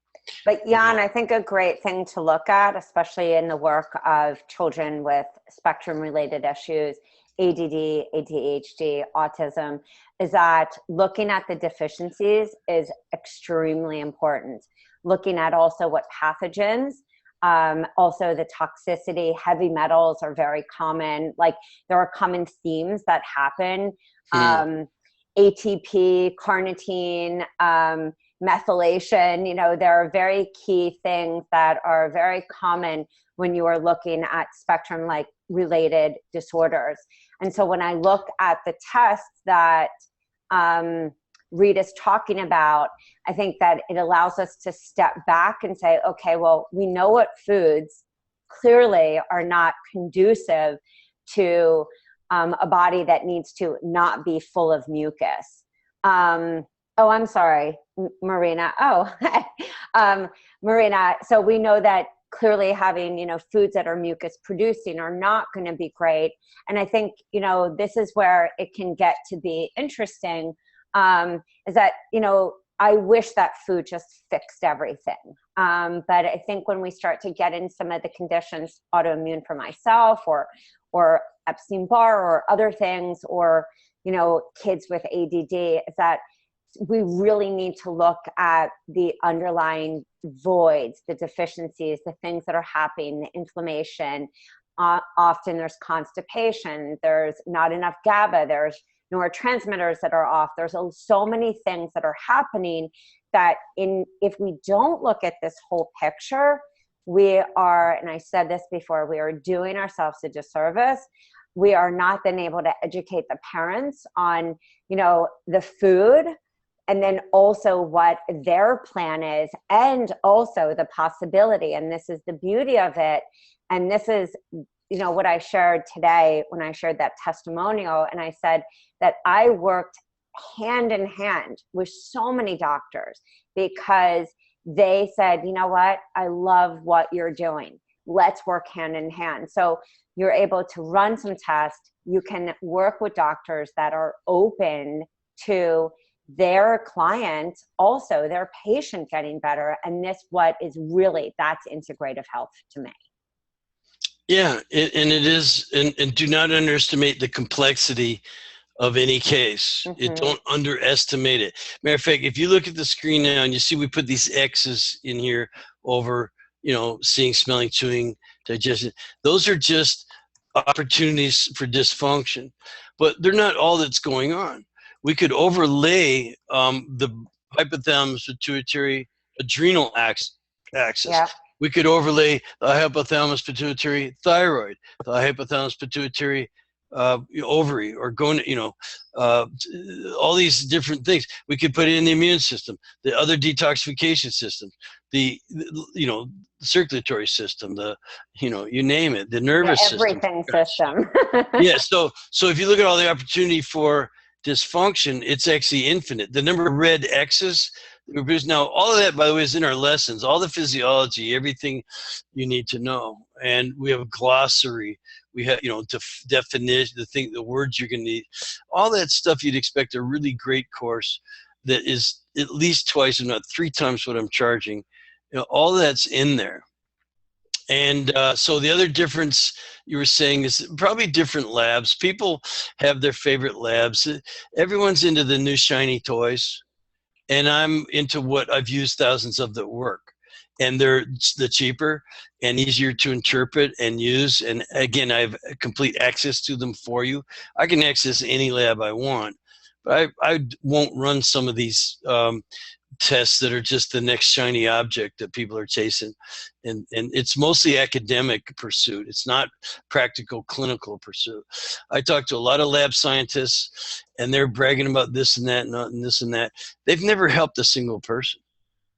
But Jan, I think a great thing to look at, especially in the work of children with spectrum-related issues, ADD, ADHD, autism, is that looking at the deficiencies is extremely important. Looking at also what pathogens, also the toxicity, heavy metals are very common. Like there are common themes that happen. ATP, carnitine, methylation, you know, there are very key things that are very common when you are looking at spectrum like related disorders. And so when I look at the tests that Rita's talking about, I think that it allows us to step back and say, okay, well, we know what foods clearly are not conducive to a body that needs to not be full of mucus. Oh, I'm sorry, Marina. Oh, Marina. So we know that clearly having, you know, foods that are mucus producing are not going to be great. And I think, you know, this is where it can get to be interesting, is that, you know, I wish that food just fixed everything. But I think when we start to get in some of the conditions, autoimmune for myself or Epstein-Barr or other things, or, you know, kids with ADD, is that we really need to look at the underlying voids, the deficiencies, the things that are happening, the inflammation. Often there's constipation, there's not enough GABA, there's neurotransmitters that are off. There's so many things that are happening that if we don't look at this whole picture, we are, and I said this before, we are doing ourselves a disservice. We are not then able to educate the parents on, you know, the food, and then also what their plan is, and also the possibility. And this is the beauty of it. And this is, you know, what I shared today when I shared that testimonial. And I said that I worked hand in hand with so many doctors because they said, you know what, I love what you're doing. Let's work hand in hand. So you're able to run some tests. You can work with doctors that are open to their client, also their patient getting better. And this what is really, that's integrative health to me. Yeah, and it is, and do not underestimate the complexity of any case. Don't underestimate it. Matter of fact, if you look at the screen now and you see we put these X's in here over, you know, seeing, smelling, chewing, digestion, those are just opportunities for dysfunction, but they're not all that's going on. We could overlay the hypothalamus pituitary adrenal axis. Yeah. We could overlay the hypothalamus pituitary thyroid, the hypothalamus pituitary ovary or all these different things. We could put it in the immune system, the other detoxification systems, the circulatory system, you name it, the nervous system. Everything system. Yeah. So if you look at all the opportunity for dysfunction, it's actually infinite. The number of red X's now, all of that, by the way, is in our lessons, all the physiology, everything you need to know. And we have a glossary. We have, definition, the words you're going to need, all that stuff you'd expect a really great course that is at least twice, if not 3 times what I'm charging. All that's in there. And so the other difference you were saying is probably different labs. People have their favorite labs. Everyone's into the new shiny toys. And I'm into what I've used thousands of that work. And they're the cheaper and easier to interpret and use. And again, I have complete access to them for you. I can access any lab I want. But I won't run some of these tests that are just the next shiny object that people are chasing. And it's mostly academic pursuit. It's not practical clinical pursuit. I talk to a lot of lab scientists and they're bragging about this and that and this and that. They've never helped a single person.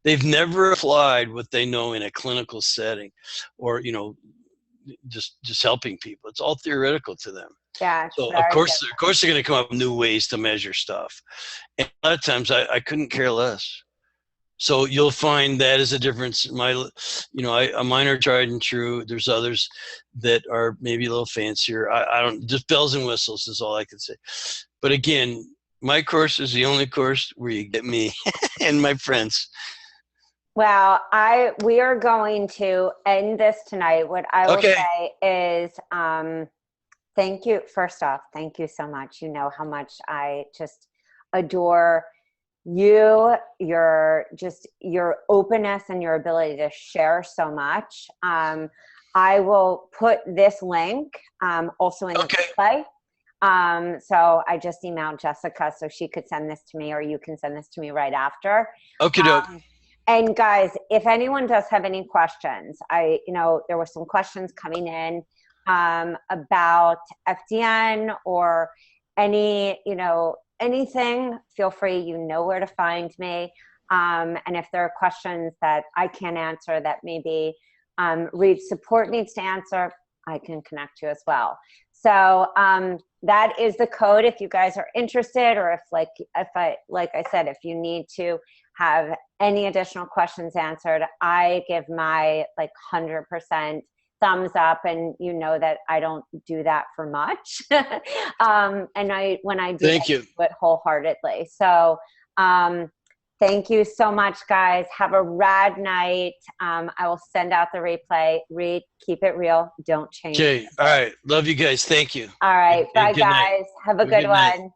They've never applied what they know in a clinical setting or, just helping people. It's all theoretical to them. Yeah. So of course they're going to come up with new ways to measure stuff. And a lot of times I couldn't care less. So you'll find that is a difference. Mine are tried and true. There's others that are maybe a little fancier. I don't, just bells and whistles is all I can say. But again, my course is the only course where you get me and my friends. Well, we are going to end this tonight. What I will say is, thank you. First off, thank you so much. You know how much I just adore you, your openness and your ability to share so much. I will put this link also in the replay. So I just emailed Jessica so she could send this to me, or you can send this to me right after. Okay. And guys, if anyone does have any questions, there were some questions coming in about FDN or anything, feel free, you know where to find me. And if there are questions that I can't answer that maybe Reed support needs to answer, I can connect you as well. So that is the code if you guys are interested, or if I said, if you need to have any additional questions answered, I give my 100% thumbs up, and you know that I don't do that for much. And when I do, thank you. I do it wholeheartedly. So thank you so much, guys. Have a rad night. I will send out the replay. Reed, keep it real. Don't change. Okay. All right. Love you guys. Thank you. All right. Bye, guys. Have a good one.